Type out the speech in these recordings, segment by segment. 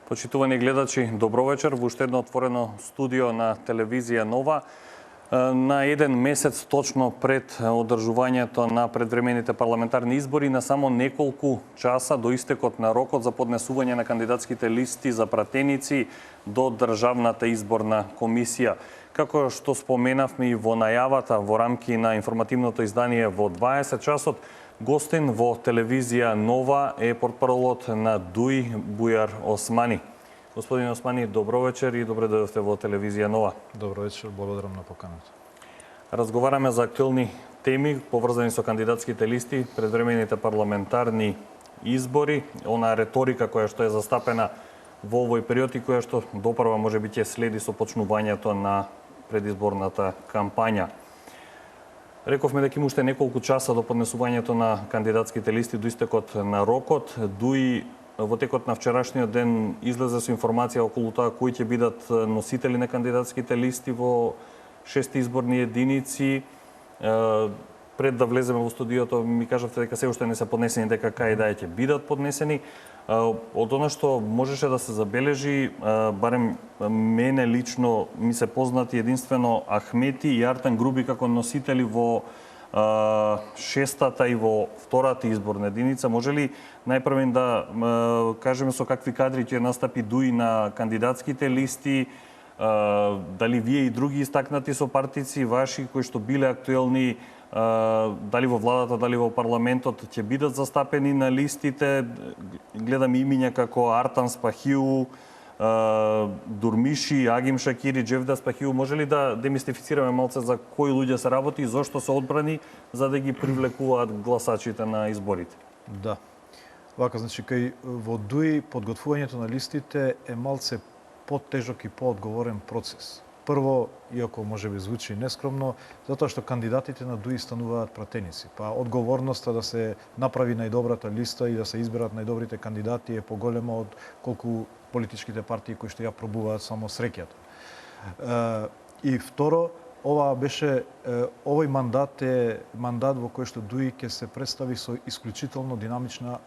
Почитувани гледачи, добро вечер во уште едно отворено студио на телевизија Нова. На еден месец точно пред одржувањето на предвремените парламентарни избори, на само неколку часа до истекот на рокот за поднесување на кандидатските листи за пратеници до Државната изборна комисија. Како што споменавме и во најавата во рамки на информативното издание во 20 часот, гостин во телевизија Нова е портпаролот на ДУИ Бујар Османи. Господин Османи, добро вечер и добре дојдовте во телевизија Нова. Добро вечер, благодарам на поканата. Разговараме за актуелни теми поврзани со кандидатските листи, предвремените парламентарни избори, онаа реторика која што е застапена во овој период и која што допрва можеби ќе следи со почнувањето на предизборната кампања. Рековме дека има уште неколку часа до поднесувањето на кандидатските листи до истекот на рокот. ДУИ во текот на вчерашниот ден излезе со информација околу тоа кои ќе бидат носители на кандидатските листи во 6 изборни единици. Пред да влеземе во студиото ми кажавте дека се уште не се поднесени, дека кај да ќе бидат поднесени. Од она што можеше да се забележи, барем мене лично ми се познати единствено Ахмети и Артан Груби како носители во 6-та и во 2-та изборна единица. Може ли најпрвен да кажеме со какви кадри ќе настапи ДУИ на кандидатските листи? Дали вие и други истакнати сопартици ваши кои што биле актуелни, дали во владата, дали во парламентот ќе бидат застапени на листите? Гледам имиња како Артан Спахиу, Дурмиши, Агим Шакири, Джевда Спахиу. Може ли да демистифицираме малце за кои луѓе се работи и зошто се одбрани за да ги привлекуваат гласачите на изборите? Да. Вака, значи, кај во ДУИ подготвувањето на листите е малце потежок и поодговорен процес. Прво, иако може би звучи нескромно, затоа што кандидатите на ДУИ стануваат пратеници. Па одговорноста да се направи најдобрата листа и да се изберат најдобрите кандидати е поголема од колку политичките партии кои што ја пробуваат само среќата. И второ, овој мандат е мандат во кој што ДУИ ќе се представи со исклучително динамична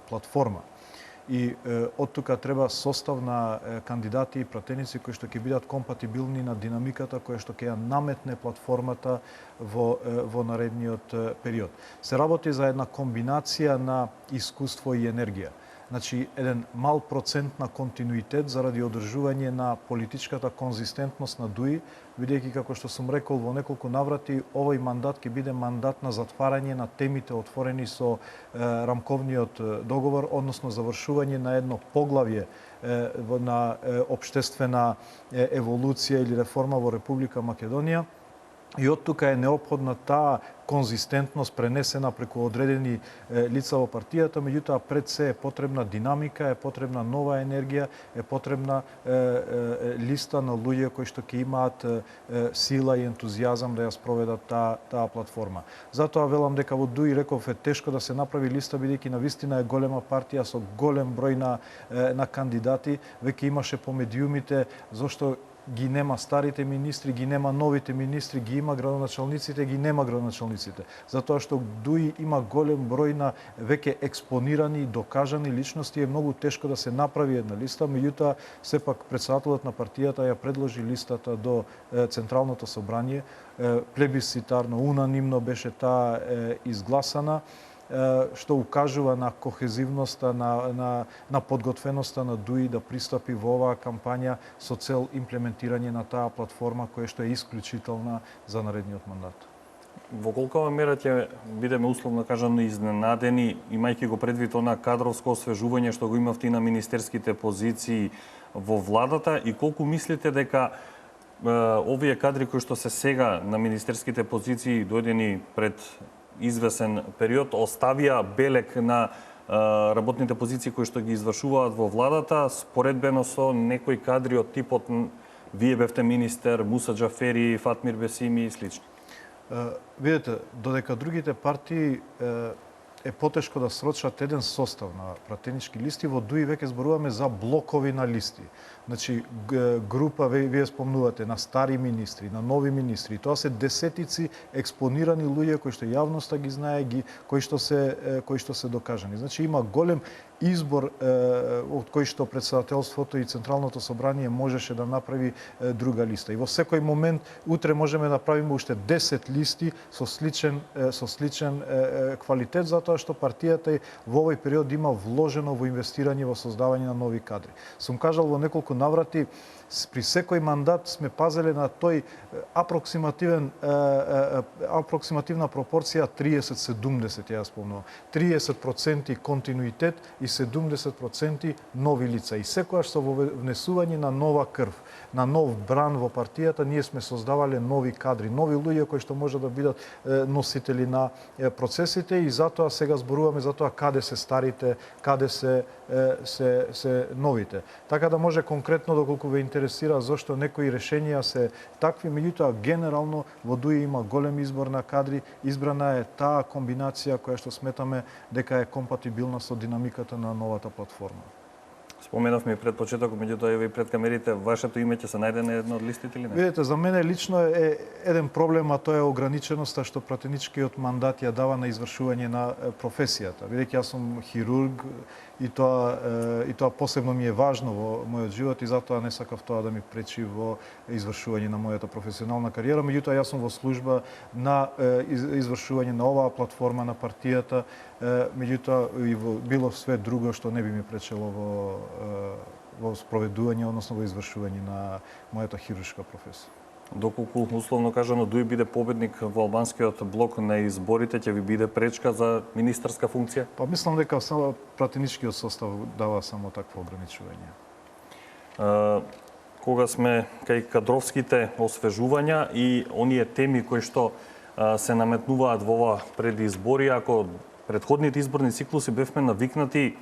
платформа. И од тука треба состав на кандидати и пратеници кои што ќе бидат компатибилни на динамиката која што ќе ја наметне платформата во наредниот период. Се работи за една комбинација на искуство и енергија. Значи, еден мал процент на континуитет заради одржување на политичката конзистентност на ДУИ, бидејќи, како што сум рекол во неколку наврати, овој мандат ќе биде мандат на затварање на темите отворени со рамковниот договор, односно завршување на едно поглавје на општествена еволуција или реформа во Република Македонија. И од тука е неопходна таа конзистентност пренесена преку одредени лица во партијата, меѓутоа пред се е потребна динамика, е потребна нова енергија, е потребна листа на луѓе кои што ќе имаат сила и ентузијазам да ја спроведат таа платформа. Затоа велам дека во ДУИ, реков, е тешко да се направи листа, бидејќи навистина е голема партија со голем број на кандидати, веќе имаше по медиумите зошто ги нема старите министри, ги нема новите министри, ги има градоначалниците, ги нема градоначалниците. Затоа што ДУИ има голем број на веќе експонирани и докажани личности, е многу тешко да се направи една листа, меѓутоа сепак претседателот на партијата ја предложи листата до Централното собрание, плебисцитарно, унанимно беше таа изгласана, што укажува на кохезивноста, на подготвеноста на ДУИ да пристапи во оваа кампања со цел имплементирање на таа платформа која што е исклучителна за наредниот мандат. Во колкава мера ќе бидеме условно кажано изненадени, имајќи го предвид она кадровско освежување што го имавте и на министерските позиции во владата, и колку мислите дека овие кадри кои што се сега на министерските позиции дојдени пред извесен период оставија белек на работните позиции кои што ги извршуваат во владата, споредбено со некои кадри од типот вие бевте министер, Муса Џафери, Фатмир Бесими и слични? Видете, додека другите партии е потешко да срочат еден состав на пратенички листи, во ДУИ веќе зборуваме за блокови на листи. Значи, група, вие спомнувате, на стари министри, на нови министри. Тоа се десетици експонирани луѓе кои што јавноста ги знае, кои што се докажани. Значи, има голем избор од кој што председателството и Централното собрание можеше да направи друга листа. И во секој момент утре можеме да правиме уште 10 листи со сличен квалитет, затоа што партијата во овој период има вложено во инвестирање во создавање на нови кадри. Сум кажал во неколку наврати, при секој мандат сме пазеле на тој апроксимативна пропорција 30-70, ја спомнувам. 30% континуитет и 70% нови лица. И секогаш со внесување на нова крв, на нов бран во партијата, ние сме создавале нови кадри, нови луѓе кои што може да бидат носители на процесите, и затоа сега зборуваме за тоа каде се старите, каде се новите. Така да може конкретно, доколку ве интересира зошто некои решенија се такви, меѓутоа генерално во ДУИ има голем избор на кадри, избрана е таа комбинација која што сметаме дека е компатибилна со динамиката на новата платформа. Споменавме и пред почетокот, меѓутоа и пред камерите, вашето име ќе се најде на една од листите или не? Видете, за мене лично е еден проблем, а тоа е ограниченоста што пратеничкиот мандат ја дава на извршување на професијата. Бидејќи јас сум хирург и тоа посебно ми е важно во мојот живот, и затоа не сакав тоа да ми пречи во извршување на мојата професионална кариера. Меѓутоа јас сум во служба на извршување на оваа платформа на партијата, меѓутоа и во било све друго што не би ми пречело во спроведување, односно во извршување на мојата хируршка професија. Доколку, условно кажано, ДУИ биде победник во албанскиот блок на изборите, ќе ви биде пречка за министерска функција? Па мислам дека само пратеничкиот состав дава само такво ограничување. Кога сме кај кадровските освежувања и оние теми кои што се наметнуваат во ова предизбори, ако предходните изборни циклуси бевме навикнати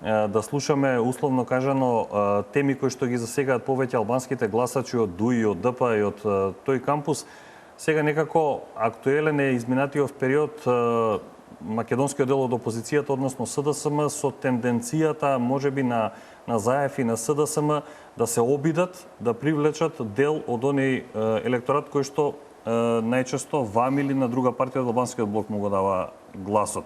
да слушаме, условно кажано, теми кои што ги засегаат повеќе албанските гласачи од ДУИ, од ДП и од тој кампус, сега некако актуелен е изминатиот период македонскиот дел од опозицијата, односно СДСМ, со тенденцијата можеби на ЗАЕФ и на СДСМ да се обидат да привлечат дел од оној електорат кој што најчесто вам или на друга партија од албанскиот блок му го дава гласот.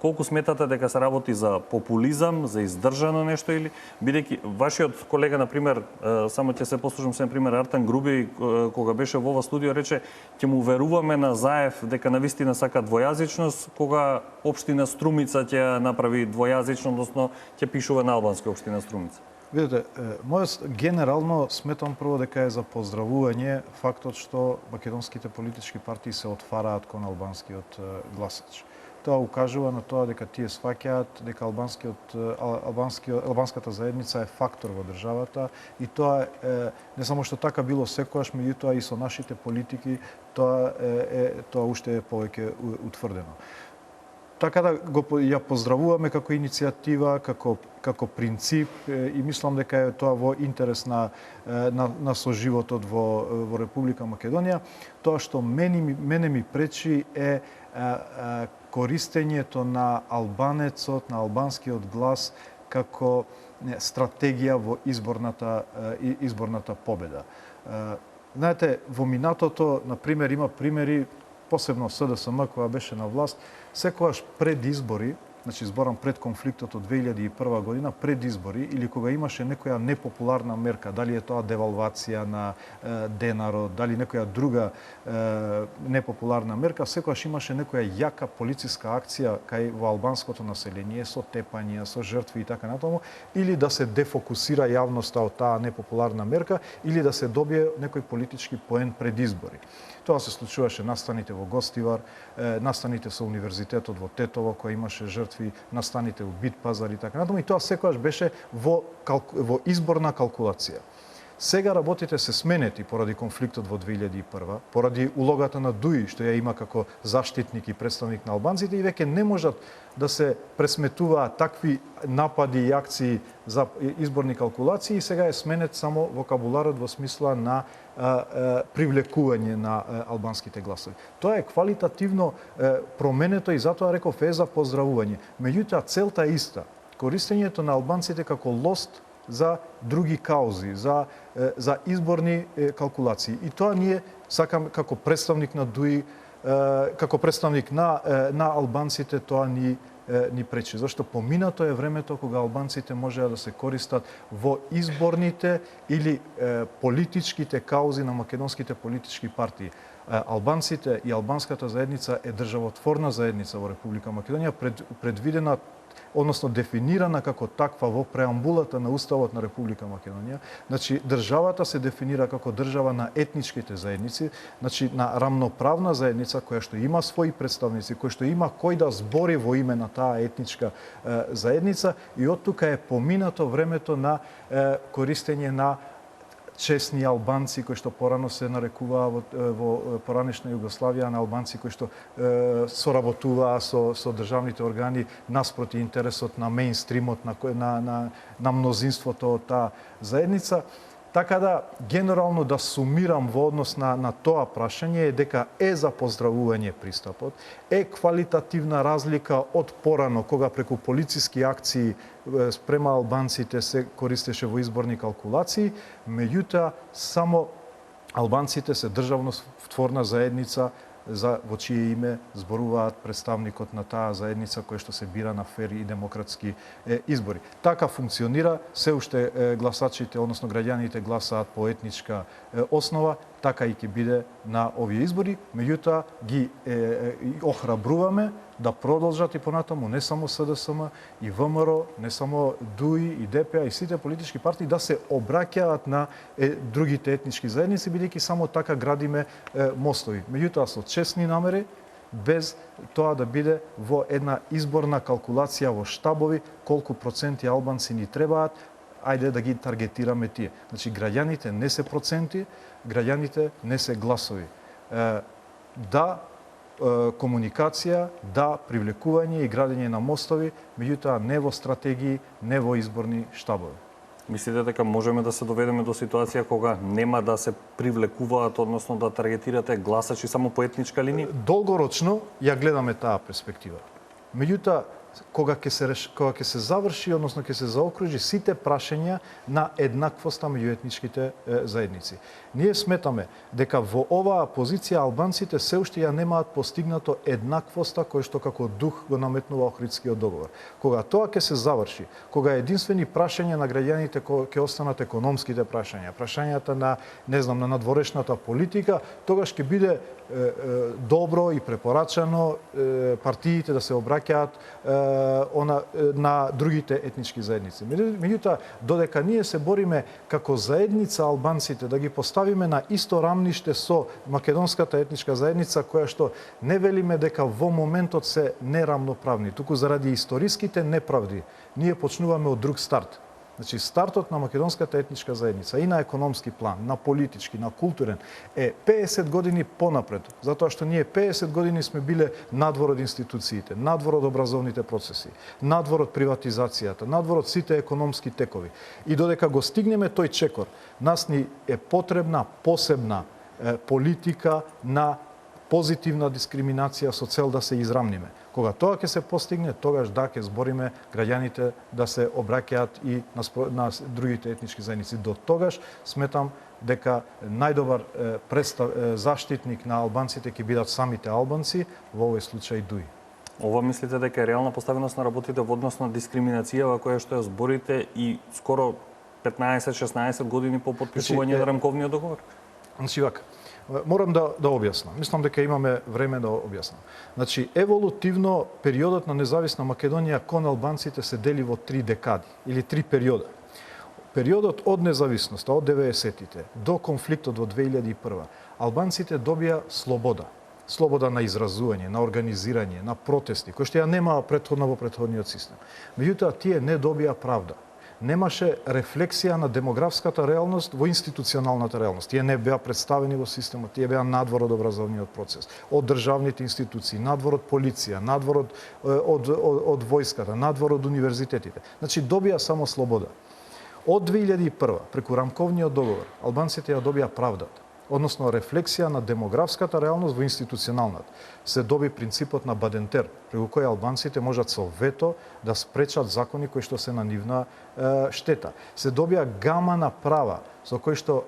Колку сметате дека се работи за популизам, за издржано нешто, или бидејќи вашиот колега, на пример, само ќе се послушам се, на пример, Артан Груби, кога беше во ова студио, рече ќе му веруваме на ЗАЕФ дека навистина сака двојазичност, кога општина Струмица ќе направи двојазично, односно ќе пишува на албански општина Струмица. Видете, мојот генерално сметам прво дека е за поздравување фактот што македонските политички партии се отвараат кон албанскиот гласач. Тоа укажува на тоа дека тие сваќаат дека албанската заедница е фактор во државата, и тоа не само што така било секогаш, меѓутоа и со нашите политики тоа уште е повеќе утврдено. Така да ја поздравуваме како иницијатива, како принцип, и мислам дека е тоа во интерес на соживотот во Република Македонија. Тоа што мене ми пречи е користењето на албанецот, на албанскиот глас како стратегија во изборната победа. Знаете, во минатото, на пример, има примери, посебно СДСМ која беше на власт, секогаш пред избори, значи зборам пред конфликтот од 2001 година, пред избори, или кога имаше некоја непопуларна мерка, дали е тоа девалвација на денарот, дали некоја друга непопуларна мерка, секогаш имаше некоја јака полициска акција кај во албанското население, со тепања, со жртви и така натаму, или да се дефокусира јавноста од таа непопуларна мерка, или да се добие некој политички поен пред избори. Тоа се случуваше настаните во Гостивар, настаните со универзитетот во Тетово, кој имаше жртви, настаните во Битпазар и така натаму, и тоа секогаш беше во изборна калкулација. Сега работите се сменети поради конфликтот во 2001, поради улогата на ДУИ, што ја има како заштитник и представник на албанците, и веќе не можат да се пресметуваат такви напади и акции за изборни калкулации, и сега е сменет само вокабуларот во смисла на привлекување на албанските гласови. Тоа е квалитативно променето и затоа реков е за поздравување. Меѓутоа целта е иста. Користењето на албанците како лост за други каузи, за изборни калкулации. И тоа ние сакам како представник на ДУИ, како представник на албанците, тоа ни пречи. Зашто поминато е времето кога албанците можеа да се користат во изборните или политичките каузи на македонските политички партии. Албанците и албанската заедница е државотворна заедница во Република Македонија, предвидена, односно дефинирана како таква во преамбулата на Уставот на Република Македонија. Значи, државата се дефинира како држава на етничките заедници, значи на рамноправна заедница која што има своји представници, која што има кој да збори во име на таа етничка заедница, и од тука е поминато времето на користење на честни албанци кои што порано се нарекуваа во поранешна Југославија, на албанци кои што соработуваа со државните органи наспроти интересот на мејнстримот на мнозинството од таа заедница. Така да, генерално да сумирам во однос на тоа прашање е дека е за поздравување пристапот, е квалитативна разлика од порано, кога преку полициски акции спрема албанците се користеше во изборни калкулации, меѓутоа само албанците се државнотворна заедница во чие име зборуваат представникот на таа заедница која што се бира на фер и демократски избори. Така функционира, се уште гласачите, односно граѓаните гласаат по етничка основа, така и ќе биде на овие избори, меѓутоа ги охрабруваме да продолжат и понатаму не само СДСМ и ВМРО, не само ДУИ и ДПА и сите политички партии да се обраќаат на другите етнички заедници, бидејќи само така градиме мостови. Меѓутоа со честни намери, без тоа да биде во една изборна калкулација во штабови колку проценти албанци ни требаат, ајде да ги таргетираме тие. Значи, граѓаните не се проценти, граѓаните не се гласови. Да, комуникација, да, привлекување и градење на мостови, меѓутоа не во стратегии, не во изборни штабови. Мислите дека можеме да се доведеме до ситуација кога нема да се привлекуваат, односно да таргетирате гласачи само по етничка линија? Долгорочно ја гледаме таа перспектива. Меѓутоа, кога ќе се заврши, односно ќе се заокружи сите прашања на еднаквоста меѓу етничките заедници. Ние сметаме дека во оваа позиција албанците се уште ја немаат постигнато еднаквоста кој што како дух го наметнува Охридскиот договор. Кога тоа ќе се заврши, кога единствени прашања на граѓаните ќе останат економските прашања, прашањата на на надворешната политика, тогаш ќе биде добро и препорачано партиите да се обраќаат на другите етнички заедници. Меѓутоа, додека ние се бориме како заедница албанците да ги поставиме на исто рамниште со македонската етничка заедница, која што не велиме дека во моментот се нерамноправни, туку заради историските неправди, ние почнуваме од друг старт. Значи, стартот на македонската етничка заедница и на економски план, на политички, на културен е 50 години понапред, затоа што ние 50 години сме биле надвор од институциите, надвор од образовните процеси, надвор од приватизацијата, надвор од сите економски текови. И додека го стигнеме тој чекор, нас ни е потребна посебна политика на позитивна дискриминација со цел да се израмниме. Кога тоа ќе се постигне, тогаш да ќе збориме граѓаните да се обраќаат и на другите етнички заедници. До тогаш сметам дека најдобар заштитник на албанците ќе бидат самите албанци, во овој случај ДУИ. Ова мислите дека е реална поставеност на работите во однос на дискриминацијава која што ја зборите и скоро 15-16 години по потписување на рамковниот договор? Значи вака, морам да објаснам. Мислам дека имаме време да објаснам. Значи, еволутивно периодот на независна Македонија кон албанците се дели во 3 декади или 3 периода. Периодот од независноста, од 90-тите до конфликтот во 2001, албанците добија слобода. Слобода на изразување, на организирање, на протести, кои што ја немаа претходно во претходниот систем. Меѓутоа, тие не добија правда. немаше рефлексија на демографската реалност во институционалната реалност. Тие не беа представени во системот, тие беа надвор од образовниот процес, од државните институции, надвор од полиција, надвор од војската, надвор од универзитетите. Значи добија само слобода. Од 2001 преку рамковниот договор албанците ја добија правдата, односно рефлексија на демографската реалност во институционалната. Се доби принципот на Бадентер, преку кој албанците можат со вето да спречат закони кои што се на нивна штета. Се добија гама на права со кои што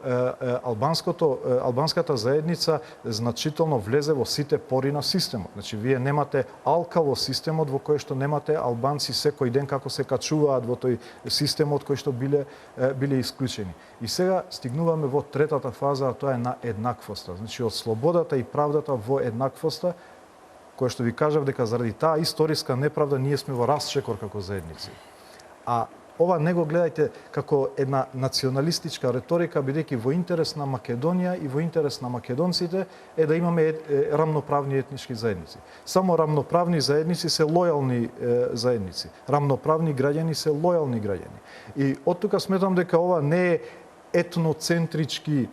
албанската заедница значително влезе во сите пори на системот. Значи, вие немате алка во системот во кој што немате албанци секој ден како се качуваат во тој системот кој што биле исклучени. И сега стигнуваме во третата фаза, а тоа е на еднаквоста. Значи, од слободата и правдата во еднаквоста, која што ви кажав дека заради таа историска неправда ние сме во расчекор како заедници. А ова не го гледајте како една националистичка реторика, бидејќи во интерес на Македонија и во интерес на македонците е да имаме рамноправни етнички заедници. Само рамноправни заедници се лојални заедници. Рамноправни граѓани се лојални граѓани. И од тука сметам дека ова не е етноцентричка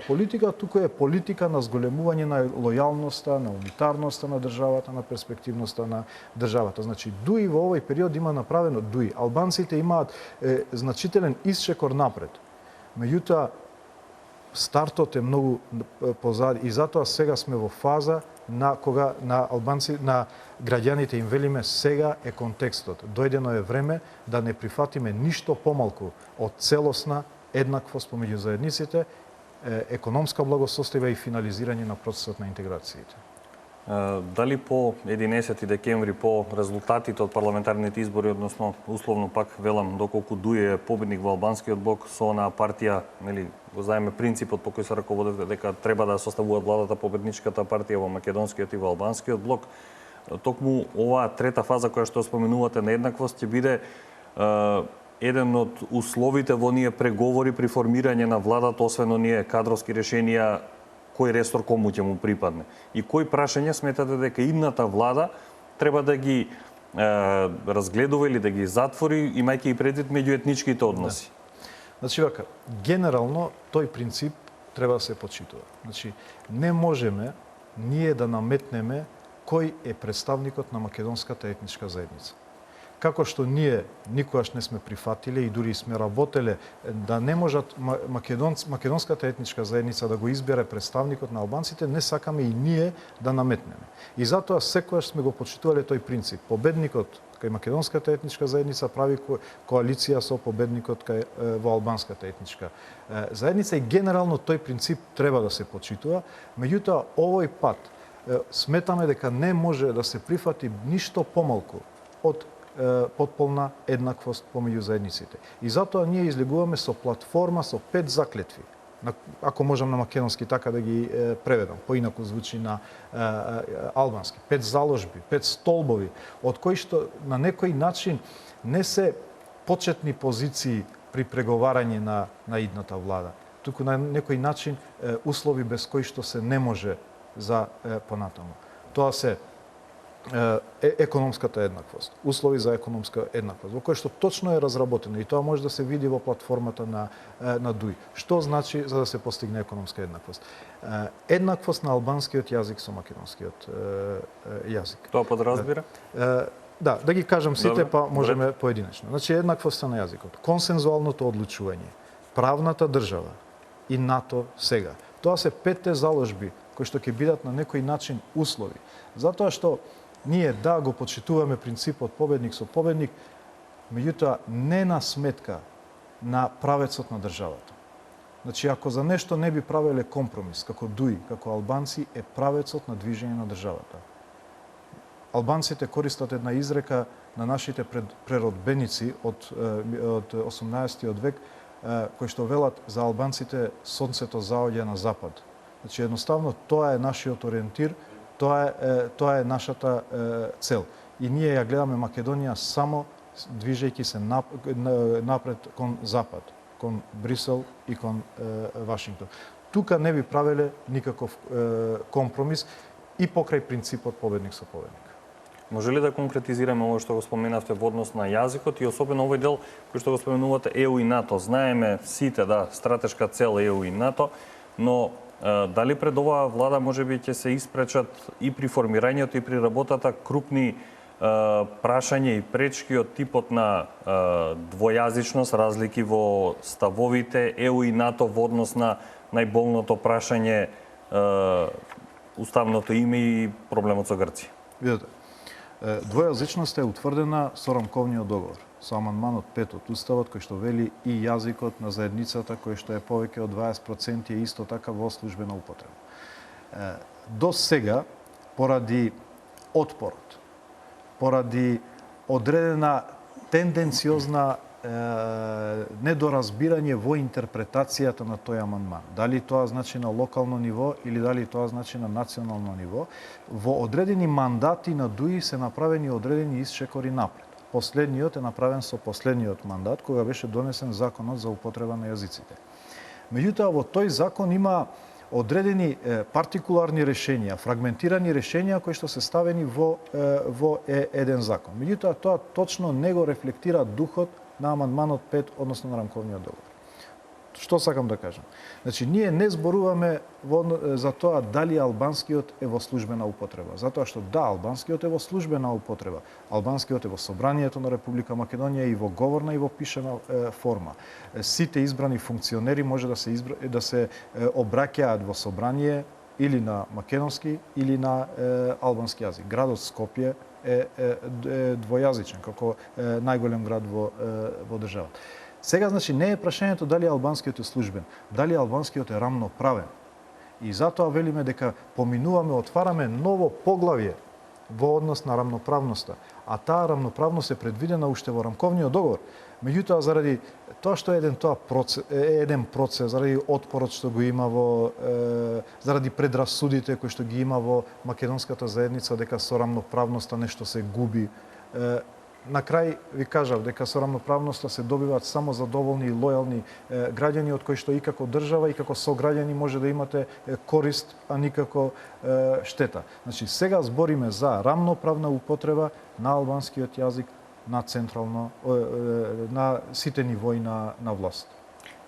политика, туку е политика на зголемување на лојалноста, на унитарноста на државата, на перспективноста на државата. Значи, ДУИ во овој период има направено ДУИ. Албанците имаат значителен исчекор напред. Меѓутоа, стартот е многу позади и затоа сега сме во фаза на кога на граѓаните им велиме сега е контекстот. Дојдено е време да не прифатиме ништо помалку од целосна еднаквост помеѓу заедниците, економска благосостојба и финализирање на процесот на интеграциите. Дали по 11 декември, по резултатите од парламентарните избори, односно условно пак велам, доколку ДУИ е победник во албанскиот блок, со онаа партија, го знаеме принципот по кој се раководите дека треба да составуваат владата победничката партија во македонскиот и во албанскиот блок, токму оваа трета фаза која што споменувате на еднаквост ќе биде еден од условите во оние преговори при формирање на владата, освен оние кадровски решенија, кој ресор кому ќе му припадне. И кои прашања сметате дека идната влада треба да ги разгледува или да ги затвори, имајќи и предвид меѓуетничките односи? Значи, вака, генерално тој принцип треба да се почитува. Значи, не можеме ние да наметнеме кој е представникот на македонската етничка заедница. Како што ние никогаш не сме прифатиле и дури сме работеле да не можат македонската етничка заедница да го избере представникот на албанците, не сакаме и ние да наметнеме. И затоа секогаш сме го почитувале тој принцип. Победникот кај македонската етничка заедница прави коалиција со победникот во албанската етничка заедница и генерално тој принцип треба да се почитува. Меѓутоа, овој пат сметаме дека не може да се прифати ништо помалку од потполна еднаквост помеѓу заедниците. И затоа ние излегуваме со платформа со 5 заклетви. Ако можам на македонски така да ги преведам, поинаку звучи на албански. 5 заложби, 5 столбови, од кои што на некој начин не се почетни позиции при преговарање на идната влада, туку на некој начин услови без кои што се не може за понатаму. Тоа се економската еднаквост, услови за економска еднаквост, во кој што точно е разработено и тоа може да се види во платформата на ДУИ. Што значи за да се постигне економска еднаквост? Еднаквост на албанскиот јазик со македонскиот јазик. Тоа подразбира? Да ги кажам сите, па можеме поединечно. Значи, еднаквоста на јазикот, консензуалното одлучување, правната држава и НАТО сега. Тоа се 5 заложби кои што ќе бидат на некој начин услови. Затоа што ние го почитуваме принципот победник со победник, меѓутоа не на сметка на правецот на државата. Значи, ако за нешто не би правеле компромис, како ДУИ, како албанци, е правецот на движење на државата. Албанците користат една изрека на нашите преродбеници од 18 век, кои што велат за албанците сонцето заоѓа на запад. Значи, едноставно, тоа е нашиот ориентир, тоа е нашата цел. И ние ја гледаме Македонија само движејќи се напред кон запад, кон Брисел и кон Вашингтон. Тука не би правеле никаков компромис и покрај принципот победник со победник. Може ли да конкретизираме ово што го споменавте во однос на јазикот и особено овој дел кој што го споменувате ЕУ и НАТО? Знаеме сите, да, стратешка цел ЕУ и НАТО, но дали пред оваа влада можеби ќе се испречат и при формирањето и при работата крупни прашања и пречки од типот на двојазичност, разлики во ставовите ЕУ и НАТО во однос на најболното прашање уставното име и проблемот со Грција? Видете, двојазичноста е утврдена со рамковниот договор, со амандманот 5 од Уставот, кој што вели и јазикот на заедницата, кој што е повеќе од 20% е исто така во службена употреба. До сега, поради отпорот, поради одредена тенденциозна недоразбирање во интерпретацијата на тој амандман. Дали тоа значи на локално ниво или дали тоа значи на национално ниво, во одредени мандати на ДУИ се направени одредени исчекори напред. Последниот е направен со последниот мандат, кога беше донесен законот за употреба на јазиците. Меѓутоа, во тој закон има одредени партикуларни решенија, фрагментирани решенија кои што се ставени во еден закон. Меѓутоа, тоа точно не го рефлектира духот на амандманот 5, односно на рамковниот договор. Што сакам да кажам? Значи, ние не зборуваме за тоа дали албанскиот е во службена употреба. Затоа што да, албанскиот е во службена употреба. Албанскиот е во Собранието на Република Македонија и во говорна и во пишана форма. Сите избрани функционери може да се обраќаат во собрание или на македонски или на албански јазик. Градот Скопје е двојазичен како најголем град во државата. Сега, значи, не е прашањето дали албанскиот е службен, дали албанскиот е рамноправен. И затоа велиме дека поминуваме, отвараме ново поглавје во однос на рамноправноста, а таа рамноправност е предвидена уште во рамковниот договор. Меѓутоа, заради тоа што е еден процес, заради отпорот што го има заради предрасудите кои што ги има во македонската заедница дека со рамноправноста нешто се губи, на крај ви кажав дека со рамноправноста се добиваат само задоволни и лојални граѓани од кои што и како држава и како сограѓани може да имате корист, а никако штета. Значи, сега збориме за рамноправна употреба на албанскиот јазик на централно, на сите нивои на власт.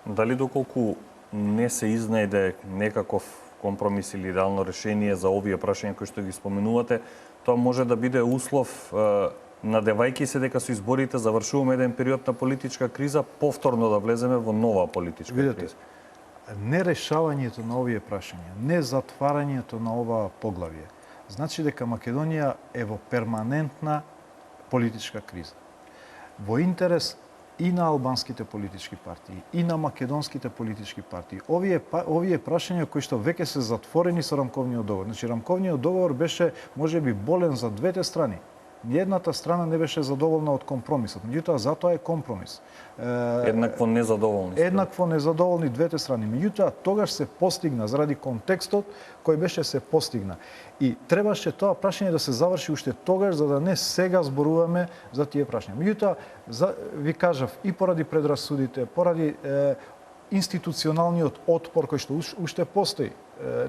Дали доколку не се изнајде некаков компромис или идеално решение за овие прашања кои што ги споменувате, тоа може да биде услов, надевајќи се дека со изборите завршуваме еден период на политичка криза, повторно да влеземе во нова политичка криза. Нерешавањето на овие прашања, не затварањето на ова поглавје, значи дека Македонија е во перманентна политичка криза. Во интерес и на албанските политички партии, и на македонските политички партии. Овие прашања кои што веќе се затворени со рамковниот договор. Значи, рамковниот договор беше можеби болен за двете страни. Ниедната страна не беше задоволна од компромисот. Меѓутоа, затоа е компромис. Еднакво незадоволни. Еднакво незадоволни двете страни. Меѓутоа, тогаш се постигна, заради контекстот кој беше се постигна. И требаше тоа прашање да се заврши уште тогаш, за да не сега зборуваме за тие прашања. Меѓутоа, ви кажав, и поради предрасудите, поради институционалниот отпор кој што уште постои,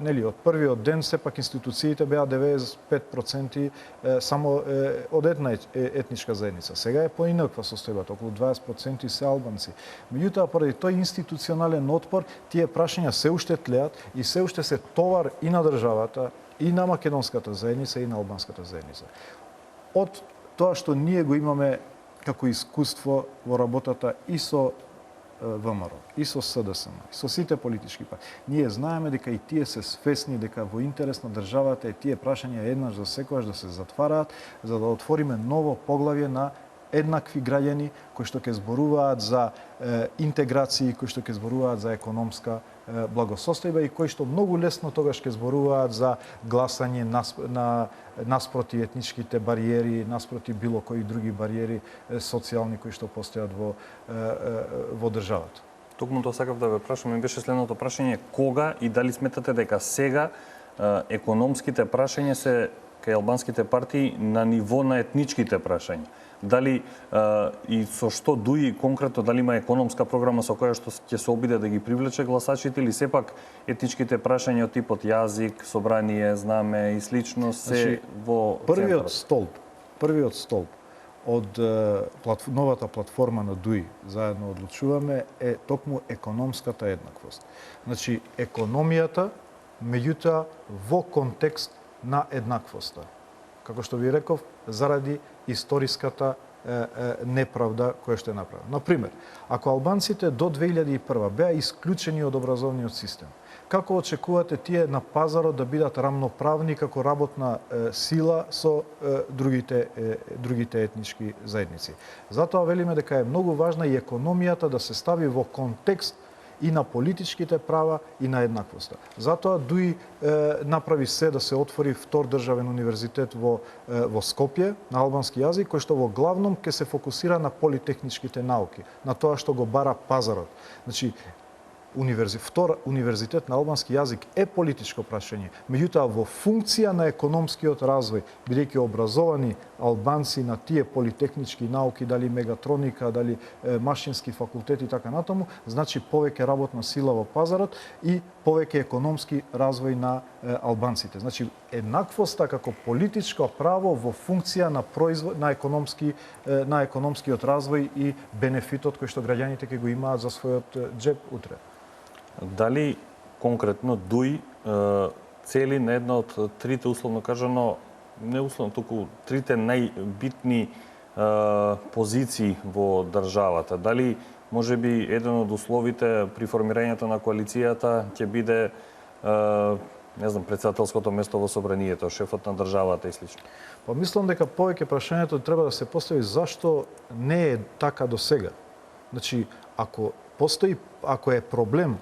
нели, од првиот ден сепак институциите беа 95% само од една етничка заедница. Сега е поинаква состојбата, околу 20% се албанци. Меѓутоа, поради тој институционален отпор, тие прашања се уште тлеат и се уште се товар и на државата, и на македонската заедница, и на албанската заедница. Од тоа што ние го имаме како искуство во работата и со ВМРО, и со СДСМ, и со сите политички партии. Ние знаеме дека и тие се свесни дека во интерес на државата е тие прашања еднаш за секогаш да се затвараат, за да отвориме ново поглавје на еднакви граѓани кои што ќе зборуваат за интеграции, кои што ќе зборуваат за економска благосостојба и кои што многу лесно тогаш ќе зборуваат за гласање наспроти етничките бариери, наспроти било кои други бариери социјални кои што постојат во државата. Токму тоа сакав да ве прашам, беше следното прашање: кога и дали сметате дека сега економските прашања се кај албанските партии на ниво на етничките прашања? Дали и со што ДУИ конкретно, дали има економска програма со која што ќе се обиде да ги привлече гласачите, или сепак етничките прашања од типот јазик, собрание, знаме и слично се во првиот столб првиот столб од новата платформа на ДУИ, заедно одлучуваме, е токму економската еднаквост. Значи, економијата, меѓутоа, во контекст на еднаквоста. Како што ви реков, заради историската неправда која што е направена. Например, ако албанците до 2001 беа исклучени од образовниот систем, како очекувате тие на пазарот да бидат рамноправни како работна сила со другите етнички заедници? Затоа велиме дека е многу важна и економијата да се стави во контекст и на политичките права и на еднаквоста. Затоа ДУИ направи се да се отвори втор државен универзитет во Скопје на албански јазик, кој што во главном ќе се фокусира на политехничките науки, на тоа што го бара пазарот. Значи, втор универзитет на албански јазик е политичко прашање, меѓутоа во функција на економскиот развој, бидејќи образовани албанци на тие политехнички науки, дали мегатроника, дали машински факултет и така натаму, значи повеќе работна сила во пазарот и повеќе економски развој на албанците. Значи, еднаквоста како политичко право во функција на економскиот развој и бенефитот кој што граѓаните ќе го имаат за својот џеб утре. Дали конкретно ДУИ цели на една од трите, условно кажано, не условно, туку трите најбитни позиции во државата? Дали може би еден од условите при формирањето на коалицијата ќе биде не знам, председателското место во собранието, шефот на државата и слично? Па мислам дека повеќе прашањето треба да се постави зашто не е така до сега. Значи, ако е проблем,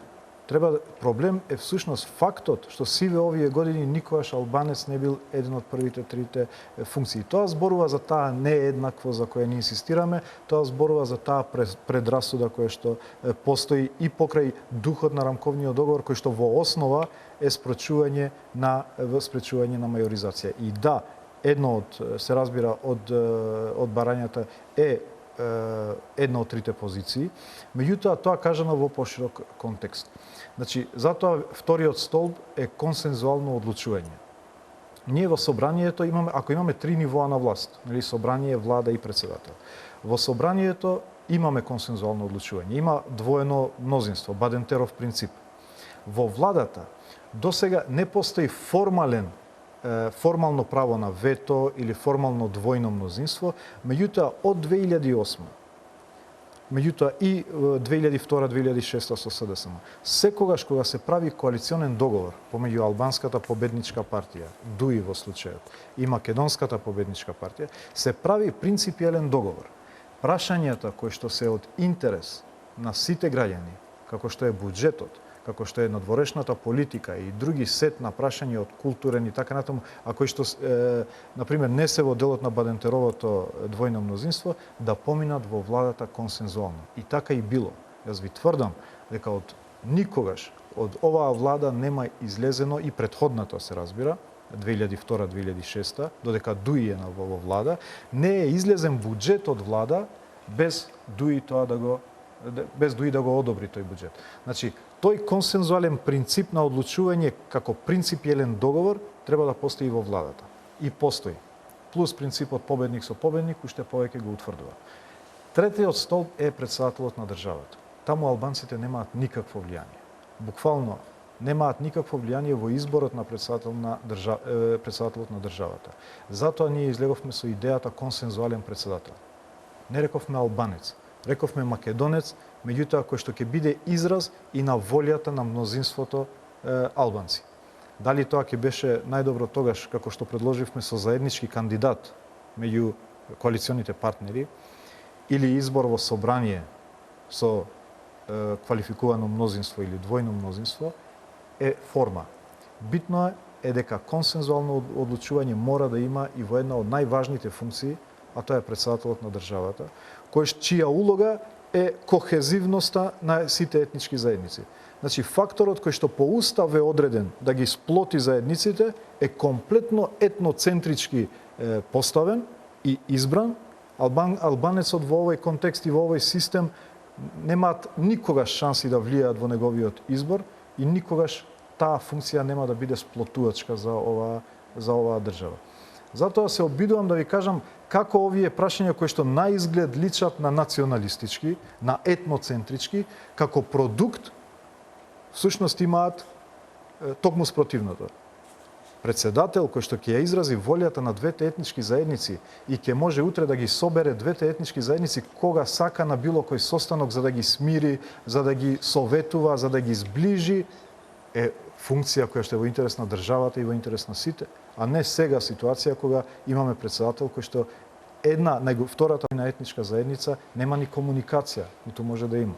проблем е всушност фактот што сиве овие години никогаш албанец не бил еден од првите трите функции. Тоа зборува за таа нееднаквост за која ние инсистираме, тоа зборува за таа предрасуда која што постои и покрај духот на рамковниот договор, кој што во основа е спречување на мајоризација. И да, едно од се разбира од барањата е една од трите позиции, меѓутоа тоа кажано во поширок контекст. Значи, затоа вториот столб е консензуално одлучување. Ние во собранието имаме, ако имаме три нивоа на власт, нели, собрание, влада и председател. Во собранието имаме консензуално одлучување. Има двоено мнозинство, Бадентеров принцип. Во владата досега не постои формално право на вето или формално двојно мнозинство, меѓутоа од 2008, меѓутоа и 2002-2006 со СДСМ, секогаш кога се прави коалиционен договор помеѓу Албанската победничка партија, ДУИ во случајот, и Македонската победничка партија, се прави принципиелен договор. Прашањата кои што се од интерес на сите граѓани, како што е буџетот, како што е надворешната политика и други сет на прашања од културен и така натаму, а кои што, например, не се во делот на Бадентеровото двојно мнозинство, да поминат во владата консензуално. И така и било. Јас ви тврдам дека од никогаш од оваа влада нема излезено, и предходната се разбира, 2002-2006, додека ДУИ е во влада, не е излезен буџет од влада без ДУИ да го одобри тој буџет. Значи, тој консензуален принцип на одлучување како принципиелен договор треба да постои во владата. И постои. Плюс принципот победник со победник, уште повеќе го утврдува. Третиот столб е председателот на државата. Таму албанците немаат никакво влијание. Буквално немаат никакво влијание во изборот на председателот на државата. Затоа ние излеговме со идејата консензуален председател. Не рековме албанец, рековме македонец, меѓутоа кој што ќе биде израз и на волјата на мнозинството албанци. Дали тоа ќе беше најдобро тогаш, како што предложивме со заеднички кандидат меѓу коалиционите партнери, или избор во собрание со квалификувано мнозинство или двојно мнозинство, е форма. Битно е дека консензуално одлучување мора да има и во една од најважните функции, а тоа е председателот на државата, чија улога е кохезивноста на сите етнички заедници. Значи, факторот кој што по устав е одреден да ги сплоти заедниците е комплетно етноцентрички поставен и избран. Албанецот во овој контекст и во овој систем немаат никогаш шанси да влијаат во неговиот избор и никогаш таа функција нема да биде сплотувачка за оваа држава. Затоа се обидувам да ви кажам како овие прашања кои што на изглед личат на националистички, на етноцентрички, како продукт всушност имаат токму спротивното. Председател кој што ќе ја изрази волјата на двете етнички заедници и ќе може утре да ги собере двете етнички заедници кога сака на било кој состанок за да ги смири, за да ги советува, за да ги сближи, е функција која што е во интерес на државата и во интерес на сите, а не сега ситуација кога имаме председател кој што втората на етничка заедница нема ни комуникација, ниту може да има.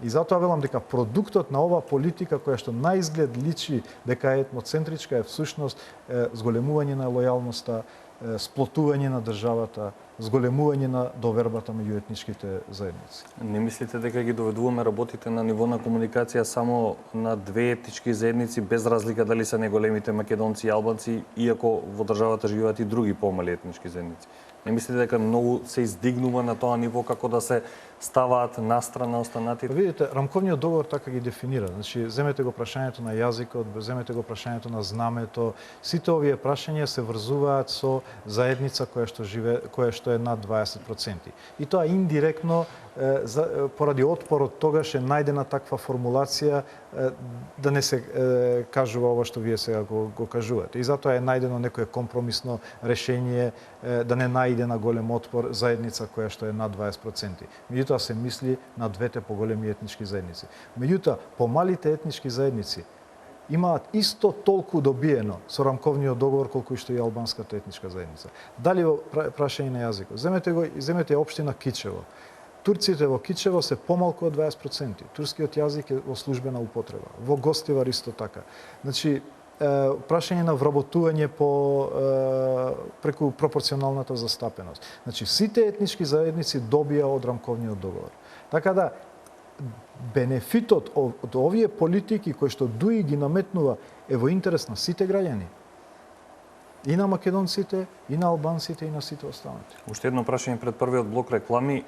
И затоа велам дека продуктот на оваа политика која што на изглед личи дека е етноцентричка е всушност зголемување на лојалноста, сплотување на државата, зголемување на довербата меѓу етничките заедници. Не мислите дека ги доведуваме работите на ниво на комуникација само на две етнички заедници без разлика дали се неголемите македонци и албанци, иако во државата живеат и други помали етнички заедници? Не мислите дека многу се издигнува на тоа ниво како да се ставаат настрана останатите? Видите, рамковниот договор така ги дефинира. Значи, земете го прашањето на јазикот, земете го прашањето на знамето. Сите овие прашања се врзуваат со заедница која што е над 20%. И тоа индиректно поради отпорот тогаш е најдена таква формулација да не се кажува ова што вие сега го кажувате. И затоа е најдено некое компромисно решение да не најде на голем отпор заедница која што е над 20%. Меѓутоа се мисли на двете поголеми етнички заедници. Меѓутоа, помалите етнички заедници имаат исто толку добиено со рамковниот договор колку и што и албанската етничка заедница. Дали во прашање на јазикот? Земете општина Кичево. Турците во Кичево се помалку од 20%. Турскиот јазик е во службена употреба. Во Гостивар исто така. Значи, прашање на вработување преку пропорционалната застапеност. Значи, сите етнички заедници добија од рамковниот договор. Така да, бенефитот од овие политики кои што ДУИ ги наметнува е во интерес на сите граѓани. И на македонците, и на албанците, и на сите останати. Уште едно прашање пред првиот блок реклами.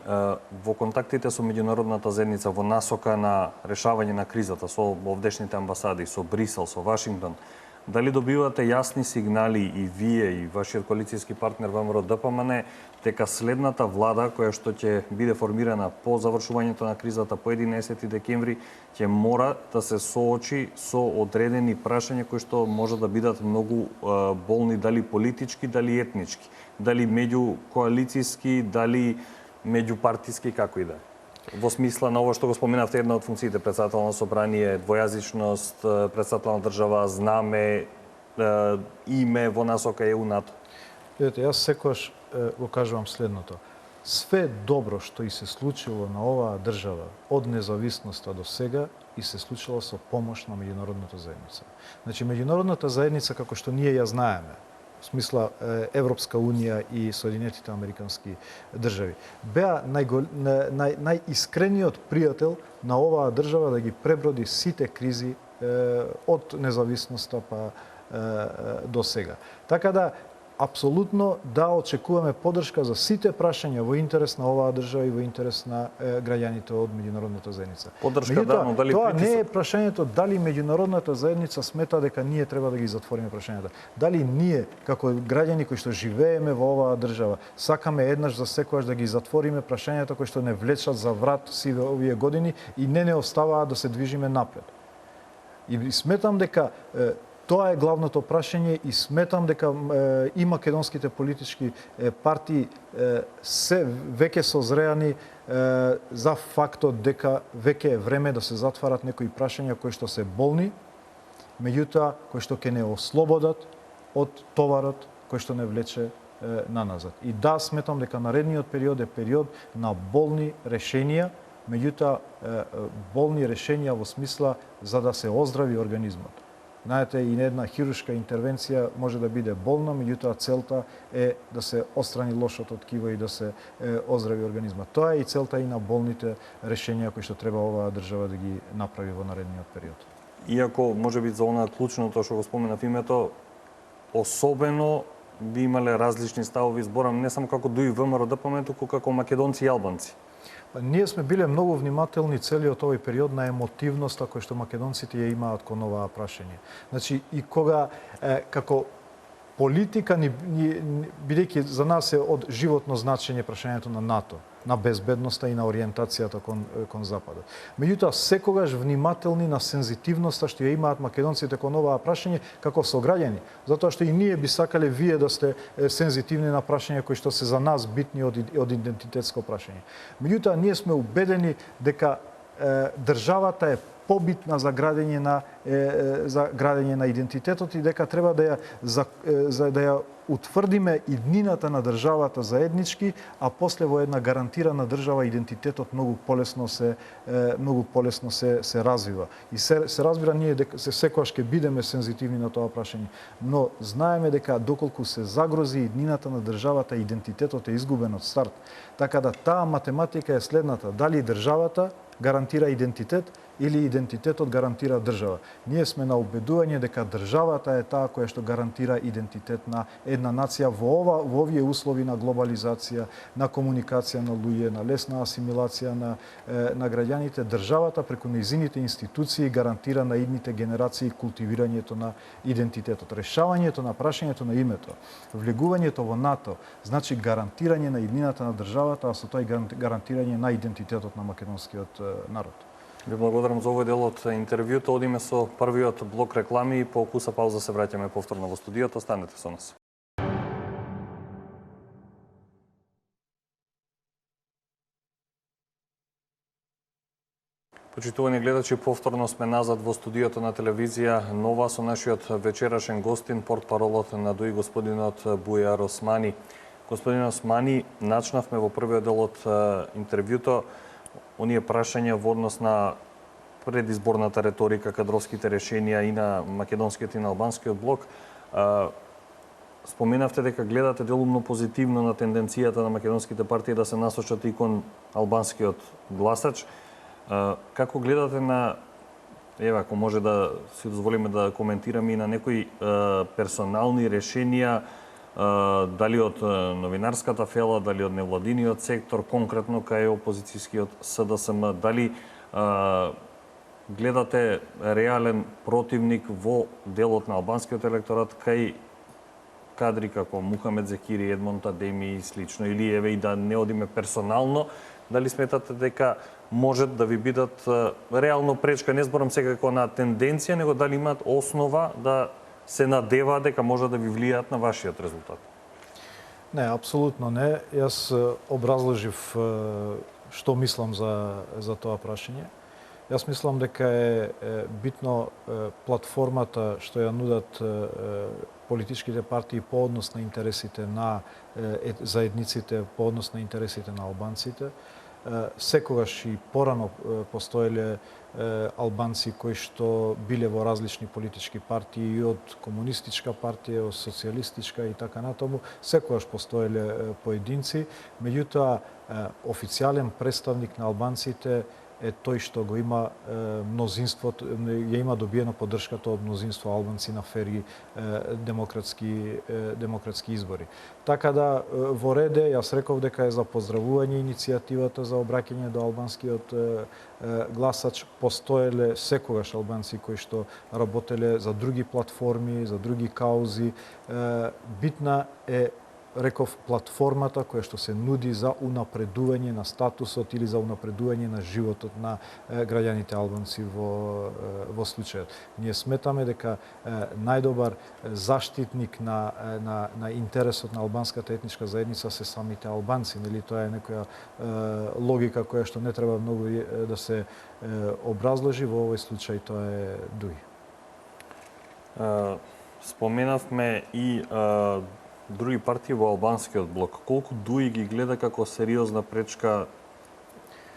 Во контактите со меѓународната заедница во насока на решавање на кризата со овдешните амбасади, со Брисел, со Вашингтон, дали добивате јасни сигнали и вие и вашиот коалицијски партнер ВМРО ДПМН дека следната влада која што ќе биде формирана по завршувањето на кризата по 11 декември ќе мора да се соочи со одредени прашања кои што може да бидат многу болни, дали политички, дали етнички, дали меѓукоалицијски, дали меѓупартиски, како и да е. Во смисла на ова што го споменавте, една од функциите председател на собрание, двојазичност, председател на држава, знаме, име во насока ЕУ НАТО. Видете, јас секогаш го кажувам следното. Све добро што и се случило на оваа држава од независноста до сега и се случило со помош на меѓународната заедница. Значи, меѓународната заедница, како што ние ја знаеме, в смисла Европска унија и Соединетите американски држави, беа најискрениот пријател на оваа држава да ги преброди сите кризи од независноста па до сега. Така да, апсолутно да очекуваме поддршка за сите прашања во интерес на оваа држава и во интерес на граѓаните од меѓународната заедница. Поддршка да, но дали тоа притисок? Не е прашањето дали меѓународната заедница смета дека ние треба да ги затвориме прашањата. Дали ние како граѓани кои што живееме во оваа држава сакаме еднаш за секогаш да ги затвориме прашањата кои што не влечат за врат сиве овие години и не оставаат да се движиме напред. И сметам дека тоа е главното прашање и сметам дека и македонските политички партии се веќе созреани за фактот дека веќе е време да се затварат некои прашања кои што се болни, меѓутоа кои што ќе не ослободат од товарот кој што не влече наназад. И да, сметам дека наредниот период е период на болни решенија, меѓутоа болни решенија во смисла за да се оздрави организмот. Знаете, и една хируршка интервенција може да биде болна, меѓутоа целта е да се отстрани лошото ткиво и да се оздрави организмот. Тоа е и целта и на болните решенија кои што треба оваа држава да ги направи во наредниот период. Иако може би за она клучното што го споменав името, особено би имале различни ставови, зборам не само како ДУИ ВМРО ДПМН, туку како македонци и албанци. Ние сме биле многу внимателни целиот овој период на емотивноста која што македонците ја имаат кон оваа прашање. Значи, и кога како политика, бидејќи за нас е од животно значење прашањето на НАТО, на безбедноста и на ориентацијата кон Западот. Меѓутоа, секогаш внимателни на сензитивноста што ја имаат македонците кон оваа прашање како сограѓани, затоа што и ние би сакале вие да сте сензитивни на прашања кои што се за нас битни од идентитетско прашање. Меѓутоа, ние сме убедени дека државата е побитна за градење на идентитетот и дека треба да ја утврдиме иднината на државата заеднички, а после во една гарантирана држава идентитетот многу полесно се развива. И се разбира ние дека секогаш ќе бидеме сензитивни на тоа прашање, но знаеме дека доколку се загрози иднината на државата, идентитетот е изгубен од старт. Така да таа математика е следната: дали државата гарантира идентитет или идентитетот гарантира држава. Ние сме на убедување дека државата е таа која што гарантира идентитет на една нација во овие услови на глобализација, на комуникација на луѓе, на лесна асимилација на граѓаните. Државата преку нејзините институции гарантира на идните генерации култивирањето на идентитетот. Решавањето на прашањето на името, влегувањето во НАТО, значи гарантирање на иднината на државата, а со тоа и гарантирање на идентитетот на македонскиот народ. Ви благодарам за овој дел од интервјуто. Одиме со првиот блок реклами и по куса пауза се враќаме повторно во студиото. Останете со нас. Почитувани гледачи, повторно сме назад во студиото на телевизија Нова со нашиот вечерашен гостин, портпаролот на ДУИ, господинот Бујар Османи. Господин Османи, начнавме во првиот дел од интервјуто оние прашања во однос на предизборната реторика, кадровските решенија и на македонскиот и на албанскиот блок. Споменавте дека гледате делумно позитивно на тенденцијата на македонските партии да се насочат и кон албанскиот гласач. Како гледате на, ако може да си дозволиме да коментираме и на некои персонални решенија, дали од новинарската фела, дали од невладиниот сектор, конкретно кај опозицијскиот СДСМ, дали гледате реален противник во делот на албанскиот електорат кај кадри како Мухамед Зекири, Едмонд Адеми и слично, или еве и да не одиме персонално, дали сметате дека можат да ви бидат реално пречка, не зборам сега како на тенденција, него дали имаат основа да се надева дека може да ви влијаат на вашиот резултат? Не, апсолутно не. Јас образложив што мислам за тоа прашање. Јас мислам дека е битно платформата што ја нудат политичките партии по однос на интересите на заедниците, по однос на интересите на албанците. Секогаш и порано постоеле албанци кои што биле во различни политички партии, и од комунистичка партија, од социјалистичка и така натаму, секогаш постоеле поединци, меѓутоа официјален представник на албанците е тој што го има мнозинството, ја има добиено поддршката од мнозинство албанци на фери демократски избори. Така да во реде јас реков дека е за поздравување иницијативата за обраќање до албанскиот гласач. Постоеле секогаш албанци кои што работеле за други платформи, за други каузи. Битна е, реков, платформата која што се нуди за унапредување на статусот или за унапредување на животот на граѓаните албанци во случајот. Ние сметаме дека најдобар заштитник на интересот на албанската етничка заедница се самите албанци. Нели, тоа е некоја логика која што не треба многу да се образложи, во овој случај тоа е ДУИ. Споменавме и други партии во албанскиот блок. Колку ДУИ ги гледа како сериозна пречка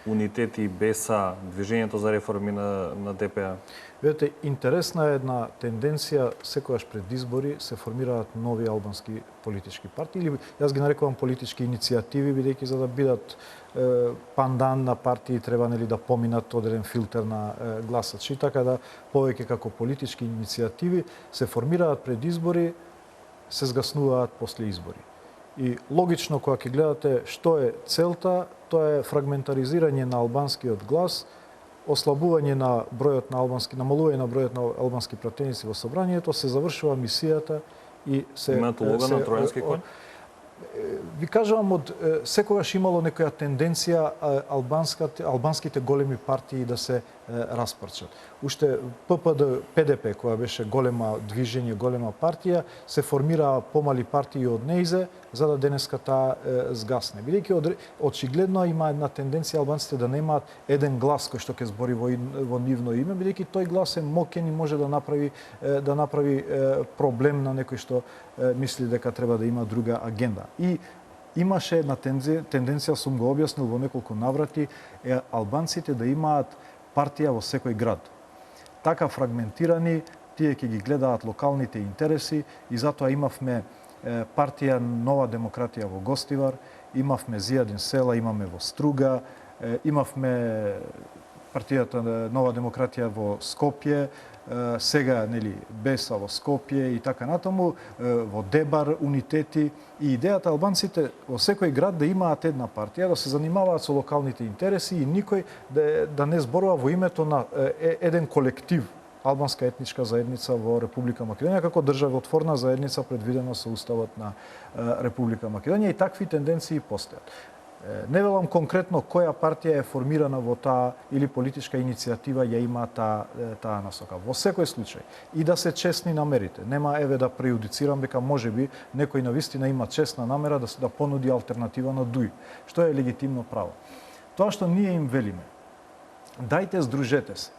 Унитет и БЕСА, Движењето за реформи на ДПА? Видете, интересна е една тенденција, секогаш пред избори се формираат нови албански политички партии, или јас ги нарекувам политички иницијативи, бидејќи за да бидат пандан на партии треба, нели, да поминат одреден филтер на гласачи, така да повеќе како политички иницијативи се формираат пред избори, се згаснуваат после избори. И логично, кога ќе гледате што е целта, тоа е фрагментаризирање на албанскиот глас, ослабување на бројот на албански, намалување на бројот на албански пратеници во собранието, се завршува мисијата и се Имаат улога на тројански конј? Ви кажувам, од секогаш имало некоја тенденција албанските големи партии да се распрчат. Уште ППД, ПДП, која беше голема движење, голема партија, се формираа помали партии од неизе, за да денеска таа згасне. Бидејќи очигледно има една тенденција албанците да немаат еден глас кој што ќе збори во нивно име, бидејќи тој глас е мокен и може да направи проблем на некој што мисли дека треба да има друга агенда. И имаше една тенденција, сум го објаснил во неколку наврати, албанците да имаат партија во секој град. Така фрагментирани, тие ќе ги гледаат локалните интереси и затоа имавме партија Нова демократија во Гостивар, имавме Зијадин Села, имаме во Струга, имавме партијата Нова демократија во Скопје, сега Беса во Скопје и така натаму, во Дебар, Унитети. И идејата албанците во секој град да имаат една партија, да се занимаваат со локалните интереси и никој да не зборува во името на еден колектив, албанска етничка заедница во Република Македонија, како државотворна заедница предвидена со Уставот на Република Македонија, и такви тенденции постојат. Не велам конкретно која партија е формирана во таа или политичка иницијатива ја има таа насока. Во секој случај, и да се честни намерите. Нема да прејудицирам дека можеби некој навистина има честна намера да понуди алтернатива на ДУИ, што е легитимно право. Тоа што ние им велиме, дајте здружете се.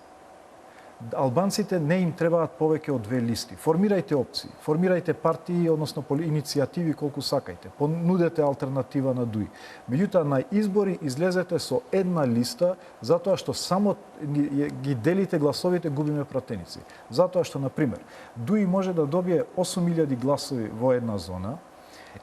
Албанците не им требаат повеќе од 2 листи. Формирајте опции, формирајте партии, односно иницијативи колку сакајте. Понудете алтернатива на ДУИ. Меѓутоа на избори излезете со една листа, затоа што само ги делите гласовите, губиме пратеници. Затоа што, например, ДУИ може да добие 8000 гласови во една зона,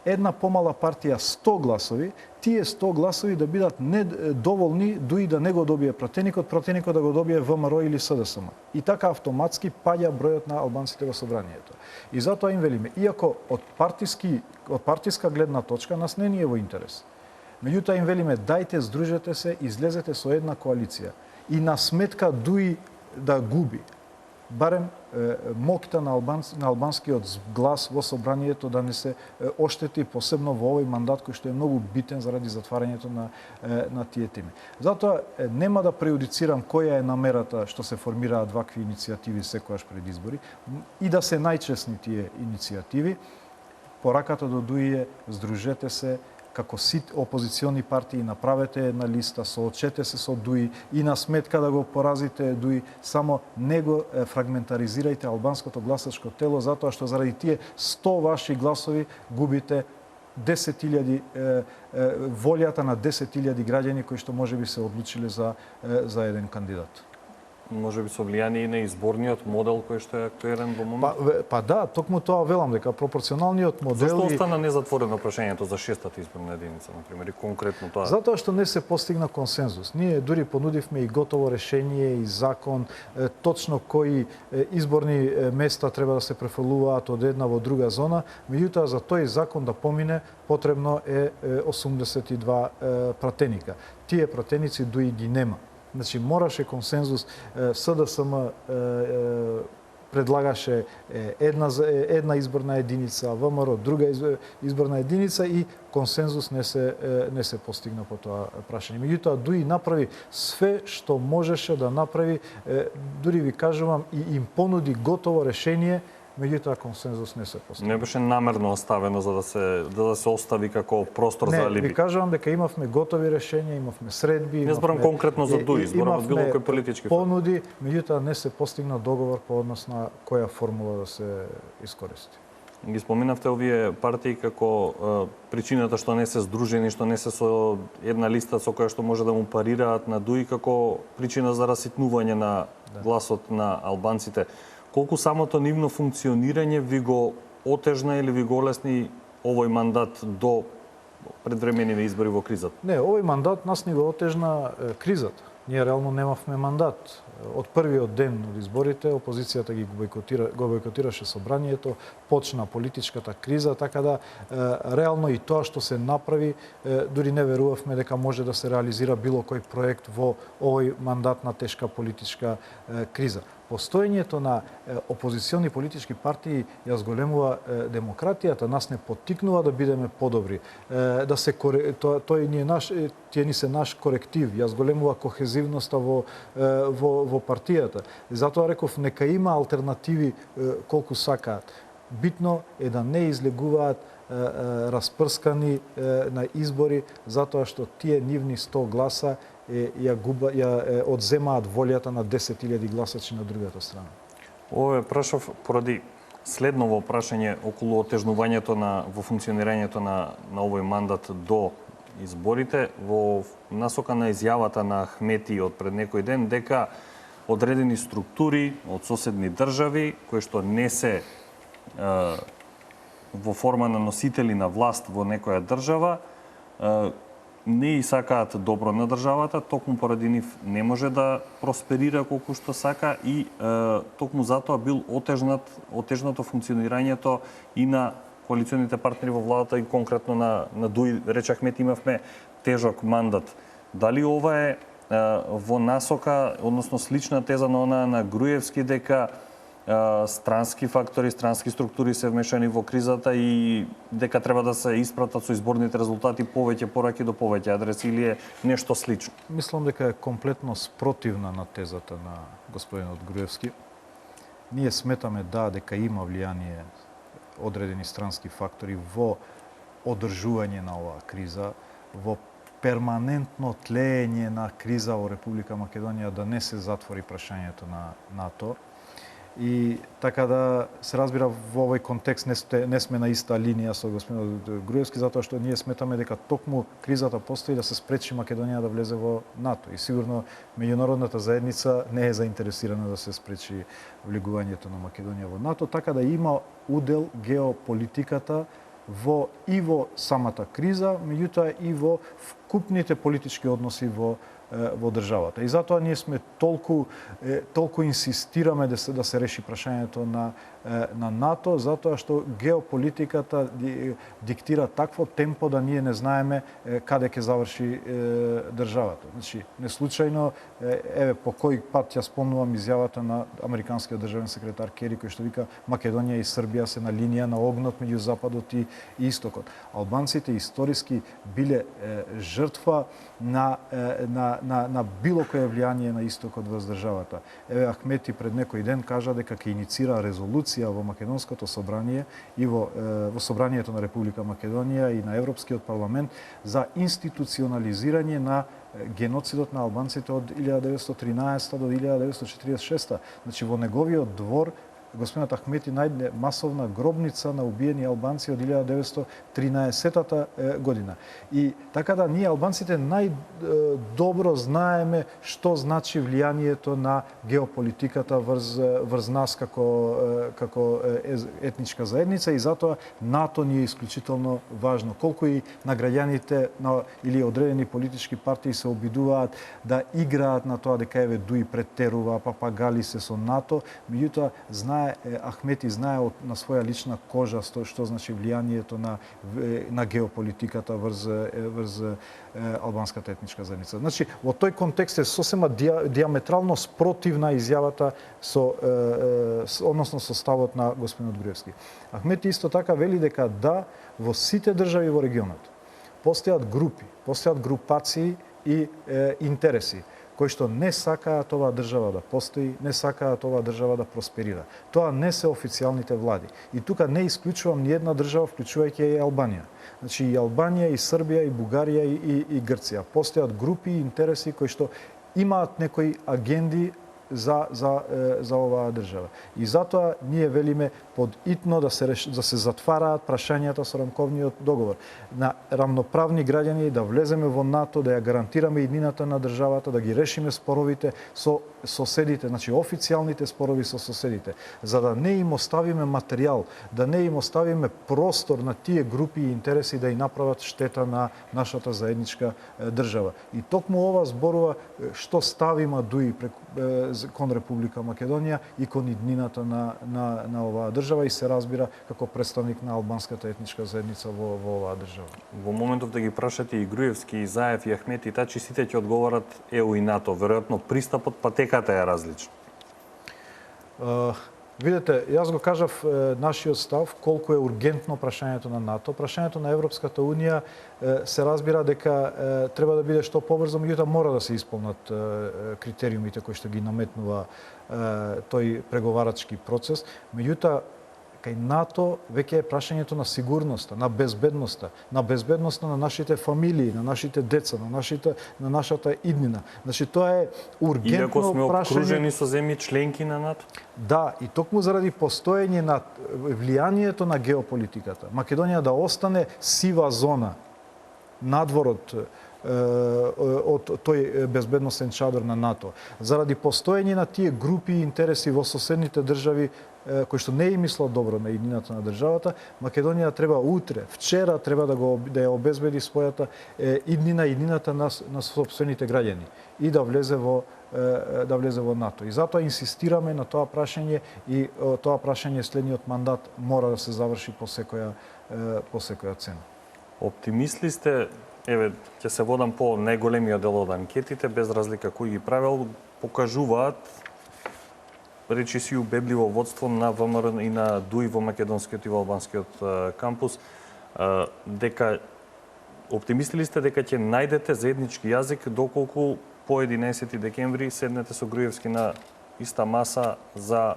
една помала партија 100 гласови, тие 100 гласови да бидат недоволни ДУИ да не го добие пратеникот да го добие ВМРО или СДСМ. И така автоматски паѓа бројот на албанците во собранието. И затоа им велиме, иако од партиска гледна точка нас не ни е во интерес. Меѓутоа им велиме, дајте здружете се, излезете со една коалиција и на сметка ДУИ да губи, барем моќта на албанскиот глас во собранието да не се оштети, посебно во овој мандат кој што е многу битен заради затварањето на тие теми. Затоа нема да прејудицирам која е намерата што се формираат вакви иницијативи секогаш пред избори и да се најчесни тие иницијативи. Пораката до ДУИ е здружете се, како сит опозициони партии, направете една листа, соочете се со ДУИ и на сметка да го поразите ДУИ, само не го фрагментаризирајте албанското гласачко тело, затоа што заради тие 100 ваши гласови губите 10.000 волјата на 10.000 граѓани кои што можеби се одлучиле за еден кандидат. Може би со влијание и на изборниот модел кој што е актуелен во моментот? Па да, токму тоа велам, дека пропорционалниот модел... Зашто остана незатворено прашањето за 6-та изборна единица, например, и конкретно тоа? Затоа што не се постигна консензус. Ние дури понудивме и готово решение и закон, точно кои изборни места треба да се префрлуваат од една во друга зона, меѓутоа за тој закон да помине потребно е 82 пратеника. Тие пратеници ДУИ ги нема. Значи, мораше консензус, СДСМ предлагаше една изборна единица, ВМРО друга изборна единица и консензус не се постигна по тоа прашање. Меѓутоа, ДУИ направи све што можеше да направи, дури ви кажувам, и им понуди готово решение, меѓутоа консензус не се постигна. Не беше намерно оставено за да се остави како простор за алиби. Не, ви кажувам дека имавме готови решенија, имавме средби, не зборам конкретно за ДУИ, зборам од било кој политички понуди, меѓутоа не се постигна договор по однос на која формула да се искористи. Ги споминавте овие партии како причината што не се здружени, што не се со една листа со која што може да му парираат на ДУИ како причина за раситнување на гласот на албанците. Колку самото нивно функционирање ви го отежна или ви го олесни овој мандат до предвремените избори во кризата? Не, овој мандат нас ни го отежна кризата. Ние реално немавме мандат. Од првиот ден од изборите опозицијата го бойкотираше собранието, почна политичката криза, така да реално и тоа што се направи, дури не верувавме дека може да се реализира било кој проект во овој мандат на тешка политичка криза. постоењето на опозициони политички партии ја зголемува демократијата, нас не поттикнува да бидеме подобри, да се тој ни е наш, тие ни се наш коректив, ја зголемува кохезивноста во партијата. Затоа реков нека има алтернативи колку сакаат. Битно е да не излегуваат распрскани на избори, затоа што тие нивни 100 гласа ја одземаат волјата на 10.000 гласачи на другата страна. Ова прашав поради следново прашање околу отежнувањето во функционирањето на овој мандат до изборите, во насока на изјавата на Ахмети од пред некој ден дека одредени структури од соседни држави кои што не се во форма на носители на власт во некоја држава, не и сакаат добро на државата, токму поради нив не може да просперира колку што сака и токму затоа бил отежнато функционирањето и на коалиционите партнери во владата и конкретно на Дуи, речахме, имавме тежок мандат. Дали ова е во насока, односно слична теза на она на Груевски, дека странски фактори, странски структури се вмешани во кризата и дека треба да се испратат со изборните резултати повеќе пораки до повеќе адреси, или е нешто слично? Мислам дека е комплетно спротивна на тезата на господинот Груевски. Ние сметаме дека има влијание одредени странски фактори во одржување на оваа криза, во перманентно тлеење на криза во Република Македонија, да не се затвори прашањето на НАТО. И така да се разбира, во овој контекст не сме на иста линија со господинот Груевски, затоа што ние сметаме дека токму кризата постои да се спречи Македонија да влезе во НАТО. И сигурно меѓународната заедница не е заинтересирана да се спречи влегувањето на Македонија во НАТО, така да има удел геополитиката и во самата криза, меѓутоа и во вкупните политички односи во државата. И затоа ние сме толку инсистираме да се реши прашањето на НАТО, затоа што геополитиката диктира такво темпо да ние не знаеме каде ќе заврши државата. Значи, не случајно, по кој пат ја спомнувам изјавата на американскиот државен секретар Кери, кој што вика Македонија и Србија се на линија на огнот меѓу Западот и Истокот. Албанците историски биле жртва на било кое влијание на Истокот врз државата. Ахмети пред некој ден кажа дека ќе иницира резолуција во Македонското собрание и во собранието на Република Македонија и на Европскиот парламент за институционализирање на геноцидот на албанците од 1913 до 1946. Значи во неговиот двор господинот Ахмети најде масовна гробница на убиени албанци од 1913 година. И така да ние албанците најдобро знаеме што значи влијанието на геополитиката врз нас како етничка заедница и затоа НАТО ни е исклучително важно. Колку и на граѓаните или одредени политички партии се обидуваат да играат на тоа дека еве Дуи претерува, папагали се со НАТО, меѓутоа Ахмети знае на своја лична кожа што значи влијанието на геополитиката врз албанската етничка заедница. Значи, во тој контекст е сосема диаметрално спротивна изјавата односно со ставот на господинот Груевски. Ахмети исто така вели дека во сите држави во регионот постојат групи, постојат групации и интереси кои што не сакаат оваа држава да постои, не сакаат оваа држава да просперира. Тоа не се официјалните влади. И тука не исклучувам ни една држава, вклучувајќи и Албанија. Значи и Албанија, и Србија, и Бугарија, и Грција. Постојат групи и интереси кои што имаат некои агенди за оваа држава. И затоа ние велиме под итно да се затвараат прашањата со рамковниот договор. На рамноправни граѓани да влеземе во НАТО, да ја гарантираме иднината на државата, да ги решиме споровите со соседите, значи официјалните спорови со соседите, за да не им оставиме материјал, да не им оставиме простор на тие групи и интереси да и направат штета на нашата заедничка држава. И токму ова зборува што ставима Дуи кон Република Македонија и кон иднината на оваа држава и се разбира како представник на албанската етничка заедница во оваа држава. Во моментов да ги прашате и Груевски, и Заев, и Ахмети, Тачи, сите ќе одговорат ЕУ и НАТО. Веројатно пристапот, патеката е различна. Видете, јас го кажав нашиот став колку е ургентно прашањето на НАТО. Прашањето на Европската Унија се разбира дека треба да биде што побрзо, меѓутоа мора да се исполнат критериумите кои што ги наметнува тој преговарачки процес. Меѓутоа, кај НАТО веќе е прашањето на сигурноста, на безбедноста на нашите фамилии, на нашите деца, на нашата иднина. Значи тоа е ургентно Иако сме прашање. окружени со земји членки на НАТО? Да, и токму заради постоење на влијанието на геополитиката, Македонија да остане сива зона надвор од тој безбедносен чадор на НАТО, заради постоење на тие групи и интереси во соседните држави кои што не им мислат добро на иднината на државата, Македонија треба утре, вчера треба да ја обезбеди својата иднината на сопствените граѓани и да влезе во НАТО. И затоа инсистираме на тоа прашање и тоа прашање следниот мандат мора да се заврши по секоја цена. Оптимисли сте, еве, ќе се водам по најголемиот дел од анкетите, без разлика кој ги правил, покажуваат речиси убедливо водство на ВМРО и на ДУИ во македонскиот и во албанскиот кампус, дека оптимисти сте дека ќе најдете заеднички јазик доколку по 11 декември седнете со Груевски на иста маса за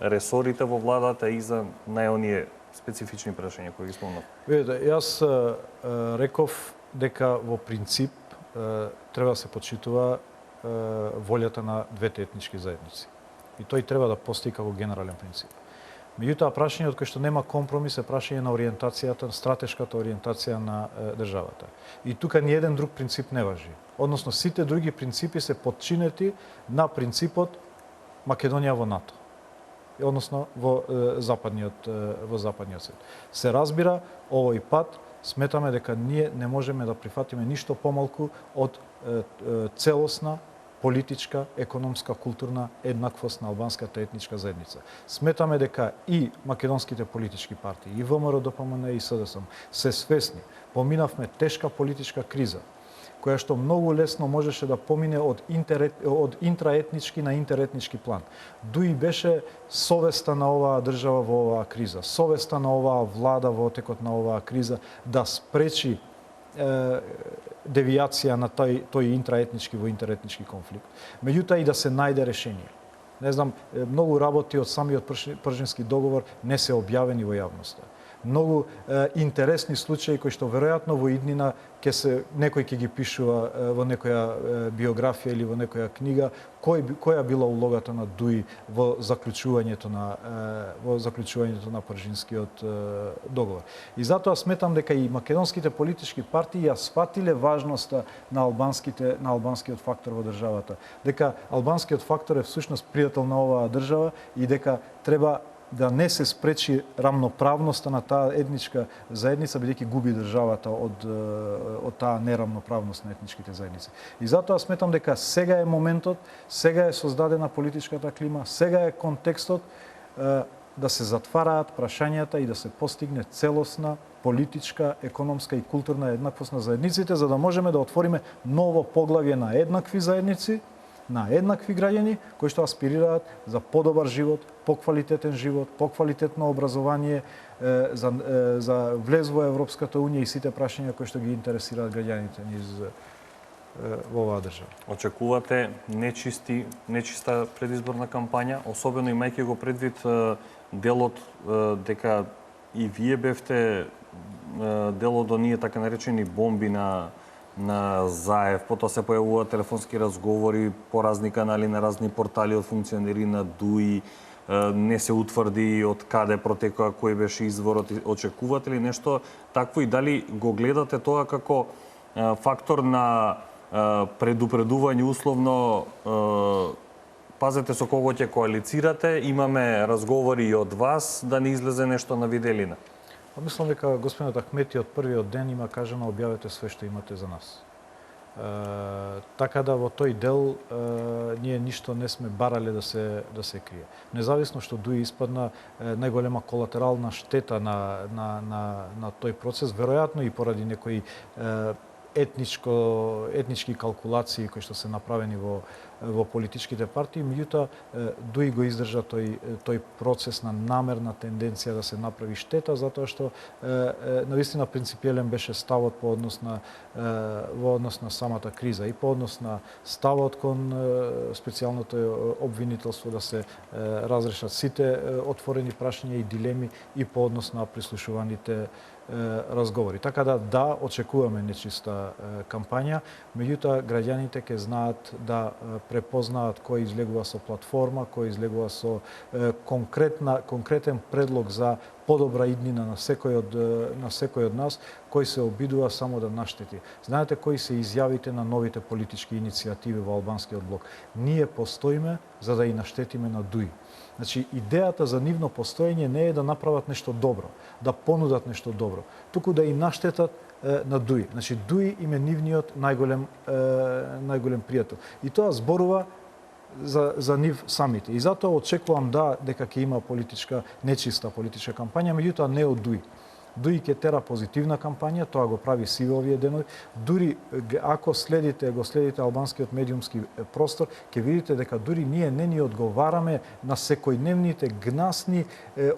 ресорите во владата и за најоние специфични прашања кои ги спомнав? Видете, јас реков дека во принцип треба да се почитува волјата на двете етнички заедници. И тој треба да постои како генерален принцип. Меѓутоа, прашањето кој што нема компромис е прашање на ориентацијата, стратешката ориентација на државата. И тука ни еден друг принцип не важи. Односно, сите други принципи се подчинети на принципот Македонија во НАТО. Односно, во западниот свет. Се разбира, овој пат сметаме дека ние не можеме да прифатиме ништо помалку од целосна политичка, економска, културна еднаквост на албанската етничка заедница. Сметаме дека и македонските политички партии, и ВМРО, ДПМН и СДСМ се свесни. Поминавме тешка политичка криза, која што многу лесно можеше да помине од интраетнички на интеретнички план. ДУИ беше совеста на оваа држава во оваа криза, совеста на оваа влада во текот на оваа криза да спречи девијација на тој интраетнички во интеретнички конфликт. Меѓутоа и да се најде решение. Не знам, многу работи од самиот Пржински договор не се објавени во јавноста. Многу интересни случаи кои што веројатно во иднина некој ќе ги пишува во некоја биографија или во некоја книга која била улогата на ДУИ во заклучувањето на Пржинскиот договор. И затоа сметам дека и македонските политички партии ја сфатиле важноста на албанскиот фактор во државата, дека албанскиот фактор е всушност пријател на оваа држава и дека треба да не се спречи рамноправноста на таа етничка заедница, бидејќи губи државата од таа нерамноправност на етничките заедници. И затоа сметам дека сега е моментот, сега е создадена политичката клима, сега е контекстот да се затвараат прашањата и да се постигне целосна политичка, економска и културна еднаквост на заедниците, за да можеме да отвориме ново поглавје на еднакви заедници, на еднакви граѓани кои што аспирираат за подобар живот, поквалитетен живот, поквалитетно образование, за влез во Европската Унија и сите прашања кои што ги интересираат граѓаните низ во оваа држава. Очекувате нечиста предизборна кампања, особено имајќи го предвид делот дека и вие бевте дел од оние така наречени бомби на Заев, потоа се појавуваат телефонски разговори по разни канали на разни портали од функционери на ДУИ, не се утврди од каде протекува, кој беше изворот. Очекувате ли нешто такво и дали го гледате тоа како фактор на предупредување условно? Пазете со кого ќе коалицирате, имаме разговори и од вас да не излезе нешто на виделина. Мислам дека господинот Ахмети од првиот ден има кажано објавете све што имате за нас. Така да во тој дел ние ништо не сме барале да се крие. Независно што ДУИ испадна најголема колатерална штета на тој процес, веројатно и поради некои етнички калкулации кои што се направени во политичките партии, меѓутоа Дуи го издржа тој процес на намерна тенденција да се направи штета, затоа што навистина принципиелен беше ставот во однос на самата криза и по однос на ставот кон специјалното обвинителство да се разрешат сите отворени прашања и дилеми и по однос на прислушуваните разговори. Така да, очекуваме нечиста кампања, меѓутоа граѓаните ќе знаат да препознаат кој излегува со платформа, кој излегува со конкретен предлог за подобра иднина на секој од нас, кој се обидува само да наштети. Знаете кои се изјавите на новите политички иницијативи во албанскиот блок? Ние постоиме за да и наштетиме на Дуи. Значи, идејата за нивно постоење не е да направат нешто добро, да понудат нешто добро, туку да и наштетат на Дуи. Значи, Дуи им е нивниот најголем пријател. И тоа зборува за нив самите. И затоа очекувам дека ќе има нечиста политичка кампања, меѓутоа не од Дуи. Дуи ќе тера позитивна кампања, тоа го прави си во овие денови. Дури ако го следите албанскиот медиумски простор, ќе видите дека дури ние не ни одговараме на секојдневните гнасни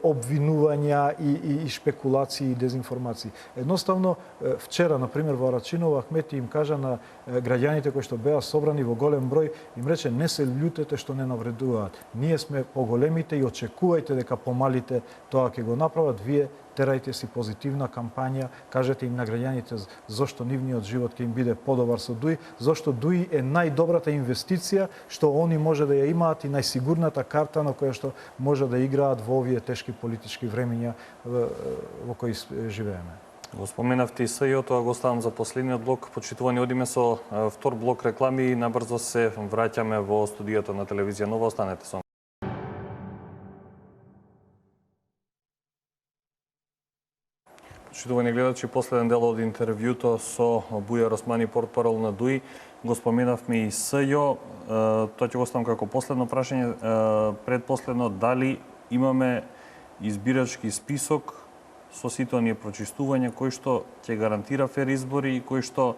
обвинувања и шпекулации и дезинформации. Едноставно, вчера, например, во Арачиново, Ахмети им кажа на граѓаните кои што беа собрани во голем број, им рече: не се љутете што не навредуваат. Ние сме поголемите и очекувајте дека помалите тоа ќе го направат. Вие терајте си позитивна кампања, кажете им на граѓаните зошто нивниот живот ќе им биде подобар со Дуи, зошто Дуи е најдобрата инвестиција што они може да ја имаат и најсигурната карта на која што може да играат во овие тешки политички времиња во кои живееме. Го споменавте и СЈО, тоа го ставам за последниот блок. Почитувани, одиме со втор блок реклами и набрзо се враќаме во студиото на телевизија Нова. Останете со Почитувани гледачи, последен дел од интервјуто со Бујар Османи, портпарол на Дуи. Го споменавме и СЈО. Тоа ќе го ставам како последно прашање. Предпоследно, дали имаме избирачки список со сите оние прочистувања кои што ќе гарантира фер избори и кои што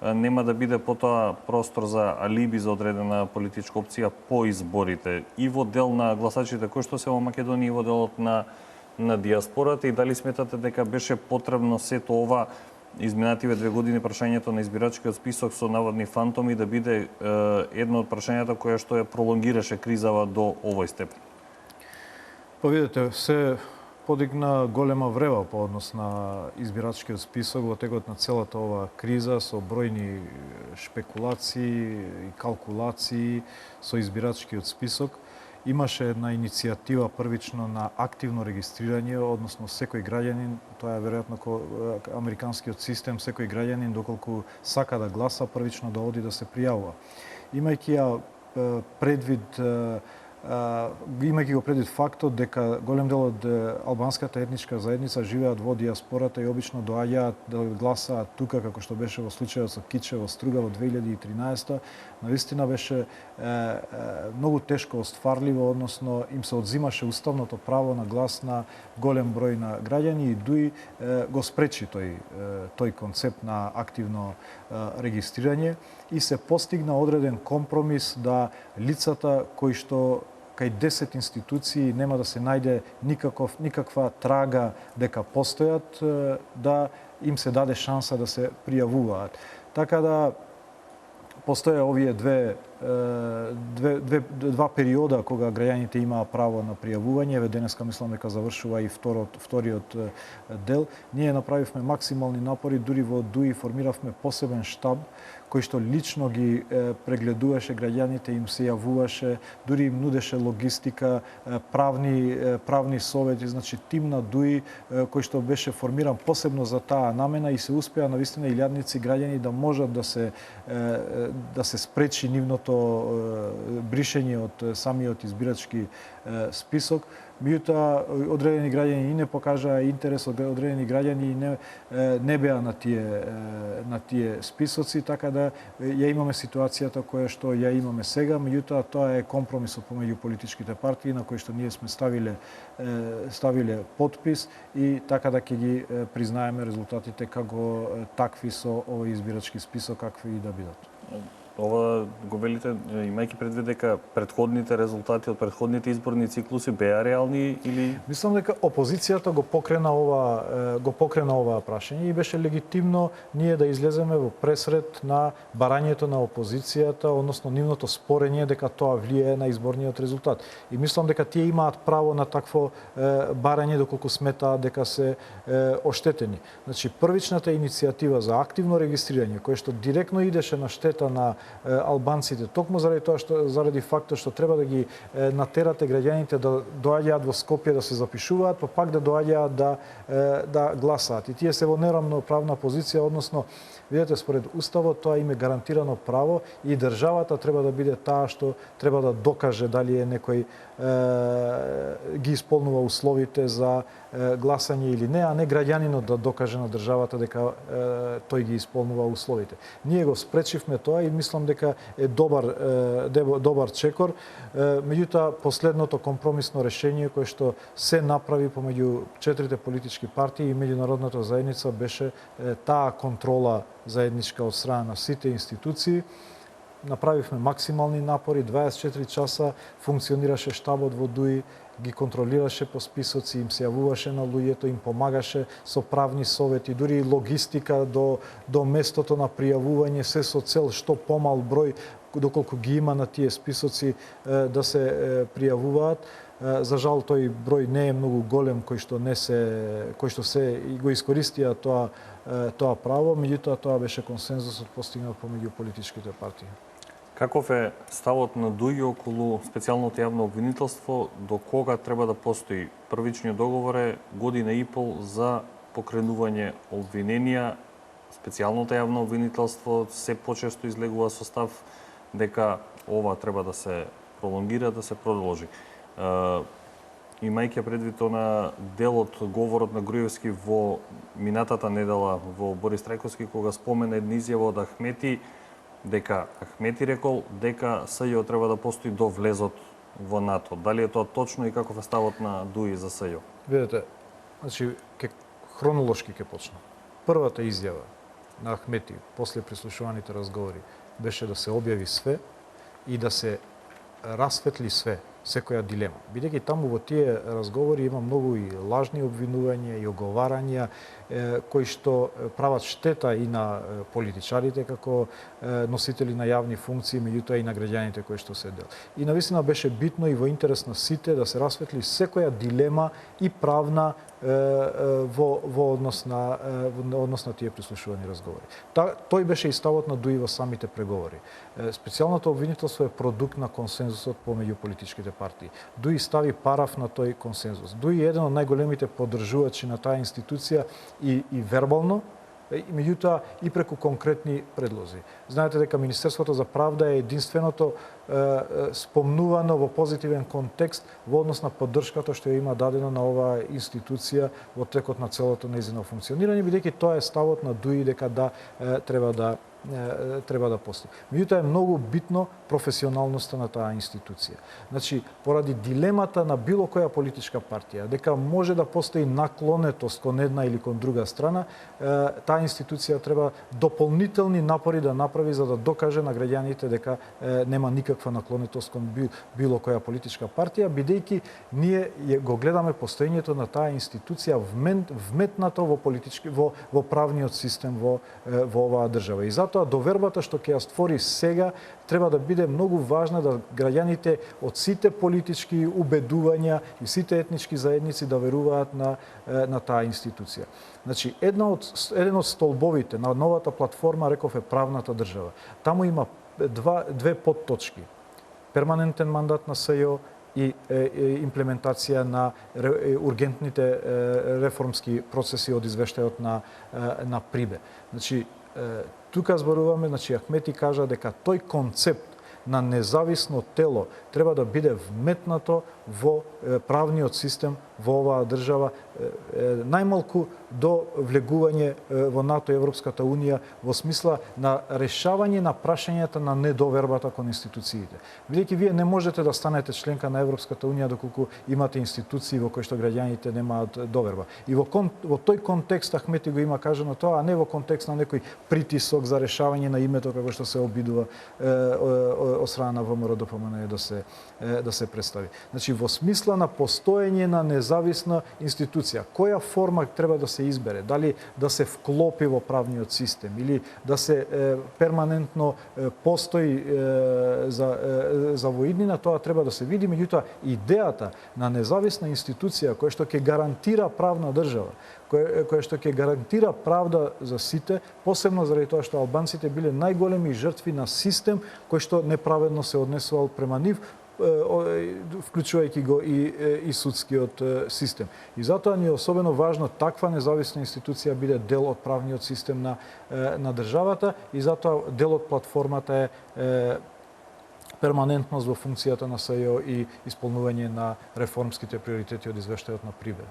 нема да биде потоа простор за алиби за одредена политичка опција по изборите и во дел на гласачите кои што се во Македонија и во делот на диаспората, и дали сметате дека беше потребно сето ова изминативе 2 години прашањето на избирачкиот список со наводни фантоми да биде едно од прашањата која што ја пролонгираше кризава до овој степен? Па видите, се подигна голема врева по однос на избирачкиот список во текот на целата ова криза со бројни шпекулации и калкулации со избирачкиот список. Имаше една иницијатива првично на активно регистрирање, односно секој граѓанин, тоа е веројатно американскиот систем, секој граѓанин доколку сака да гласа првично да оди да се пријавува. Имајќи го предвид фактот дека голем дел од албанската етничка заедница живеат во диаспората и обично доаѓаат да гласаат тука, како што беше во случајот со Киче во Струга во 2013, навистина беше многу тешко остварливо, односно им се одзимаше уставното право на глас на голем број на граѓани и Дуи го спречи тој концепт на активно регистрирање и се постигна одреден компромис да лицата кои што кај 10 институции нема да се најде никаква трага дека постојат, да им се даде шанса да се пријавуваат. Така да постоја овие два периода кога граѓаните имаа право на пријавување. Еве денеска мислам дека завршува и вториот дел. Ние направивме максимални напори, дури во Дуи формиравме посебен штаб кој што лично ги прегледуваше граѓаните, им се јавуваше, дури им нудеше логистика, правни совети, значи тим на Дуи кој што беше формиран посебно за таа намена и се успеа навистина илјадници граѓани да можат да се спречи нивното бришење од самиот избирачки список. меѓутоа одредени граѓани и не покажаа интерес, одредени граѓани не беа на тие списоци, така да ја имаме ситуацијата која што ја имаме сега, меѓутоа тоа е компромисот помеѓу политичките партии на кој што ние сме ставиле подпис и така да ќе ги признаеме резултатите како такви со овој избирачки список какви и да бидат. Ова го велите имајќи предвид дека претходните резултати од претходните изборни циклуси беа реални или Мислам дека опозицијата го покрена ова прашање и беше легитимно ние да излеземе во пресред на барањето на опозицијата, односно нивното спорење дека тоа влијае на изборниот резултат. И мислам дека тие имаат право на такво барање доколку сметаат дека се оштетени. Значи првичната иницијатива за активно регистрирање кој што директно идеше на штета на албанците, токму заради фактот што треба да ги натерате граѓаните да доаѓаат во Скопје да се запишуваат, па пак да доаѓаат да гласаат. И тие се во неравноправна позиција, односно видете, според Уставот тоа им е гарантирано право и државата треба да биде таа што треба да докаже дали е некој ги исполнува условите за гласање или не, а не граѓанинот да докаже на државата дека тој ги исполнува условите. Ние го спречивме тоа и мислам дека е добар чекор. Меѓутоа, последното компромисно решение кое што се направи помеѓу 4 политички партии и меѓународната заедница беше таа контрола заедничка од страна на сите институции. Направивме максимални напори, 24 часа функционираше штабот во ДУИ, ги контролираше по списоци, им се јавуваше на луѓето, им помагаше со правни совети, дури и логистика до местото на пријавување, се со цел што помал број, доколку ги има на тие списоци, да се пријавуваат. За жал тој број не е многу голем кој што се го искористија тоа право, меѓутоа тоа беше консензусот постигнат помеѓу политичките партии. каков е ставот на ДУИ околу специјалното јавно обвинителство, до кога треба да постои? Првичниот договор е година и пол за покренување обвиненија. Специјалното јавно обвинителство се почесто излегува со став дека ова треба да се пролонгира, да се продолжи. Имајќи предвид на делот, говорот на Груевски во минатата недела во Борис Трајковски, кога спомена една изјава од Ахмети, дека Ахмети рекол дека СЈО треба да постои до влезот во НАТО. Дали е тоа точно и каков е ставот на ДУИ за СЈО? Видете, значи, хронолошки ќе почна. Првата изјава на Ахмети после прислушуваните разговори беше да се објави све и да се расветли све, секоја дилема. Бидејќи таму во тие разговори има многу и лажни обвинувања и оговарања кои што прават штета и на политичарите како носители на јавни функции, меѓутоа и на граѓаните кои што се дел. И навистина беше битно и во интерес на сите да се расветли секоја дилема и правна во однос на тие прислушувани разговори. Тој беше и ставот на ДУИ во самите преговори. Специјалното обвинителство е продукт на консензусот помеѓу политичките партии. ДУИ стави параф на тој консензус. ДУИ е еден од најголемите поддржувачи на таа институција и вербално, меѓутоа и преку конкретни предлози. Знаете дека Министерството за правда е единственото спомнувано во позитивен контекст во однос на поддршката што ја има дадено на оваа институција во текот на целото нејзино функционирање, бидејќи тоа е ставот на ДУИ дека треба да постои. Меѓутоа е многу битно професионалноста на таа институција. Значи, поради дилемата на било која политичка партија, дека може да постои наклонетост кон една или кон друга страна, таа институција треба дополнителни напори да направи за да докаже на граѓаните дека нема никаква наклонетост кон било која политичка партија, бидејќи ние го гледаме постоењето на таа институција вметнато во правниот систем во оваа држава. И затоа довербата што ќе ја створи сега треба да биде многу важна да граѓаните од сите политички убедувања и сите етнички заедници да веруваат на таа институција. Значи, еден од столбовите на новата платформа, реков, е правната држава. Таму има две подточки. Перманентен мандат на СЈО и имплементација на ургентните реформски процеси од извештајот на Прибе. Значи, тука зборуваме, Ахмети кажа дека тој концепт на независно тело треба да биде вметнато во правниот систем во оваа држава, најмалку до влегување во НАТО и Европската Унија во смисла на решавање на прашањата на недовербата кон институциите. Бидејќи вие не можете да станете членка на Европската Унија доколку имате институции во кои што граѓаните немаат доверба. И во тој контекст Ахмети го има кажано тоа, а не во контекст на некој притисок за решавање на името како што се обидува од страна на ВМРО ДПМН да се представи. Значи во смисла на постоење на независна институција, која форма треба да се избере, дали да се вклопи во правниот систем или да се перманентно постои за воиднина, тоа треба да се види. Меѓутоа, идејата на независна институција која што ќе гарантира правна држава, која што ќе гарантира правда за сите, посебно заради тоа што албанците биле најголеми жртви на систем кој што неправедно се однесувал према нив, вклучувајќи го и судскиот систем. И затоа ни е особено важно таква независна институција биде дел од правниот систем на државата и затоа дел од платформата е перманентност во функцијата на СЈО и исполнување на реформските приоритети од извештајот на Прибе.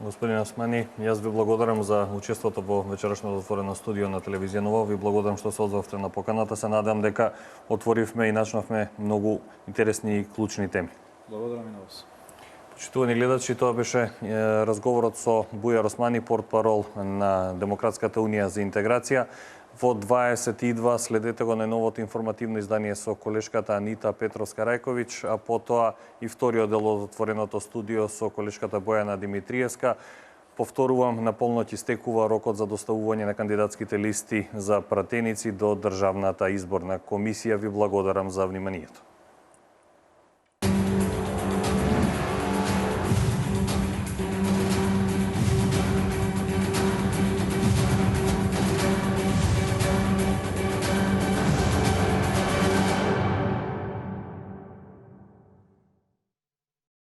Господин Османи, јас ви благодарам за учеството во вечерашното отворено студио на телевизија Нова. Ви благодарам што се озвавте на поканата. Се надам дека отворивме и начнавме многу интересни и клучни теми. Благодарам и на вас. Почитувани гледачи, тоа беше разговорот со Бујар Османи, портпарол на Демократската унија за интеграција. Во 22 следете го најновото информативно издание со колешката Анита Петровска-Рајковиќ, а потоа и вториот дел од отвореното студио со колешката Бојана Димитриевска. Повторувам, наполно ќе истекува рокот за доставување на кандидатските листи за пратеници до Државната изборна комисија. Ви благодарам за вниманието.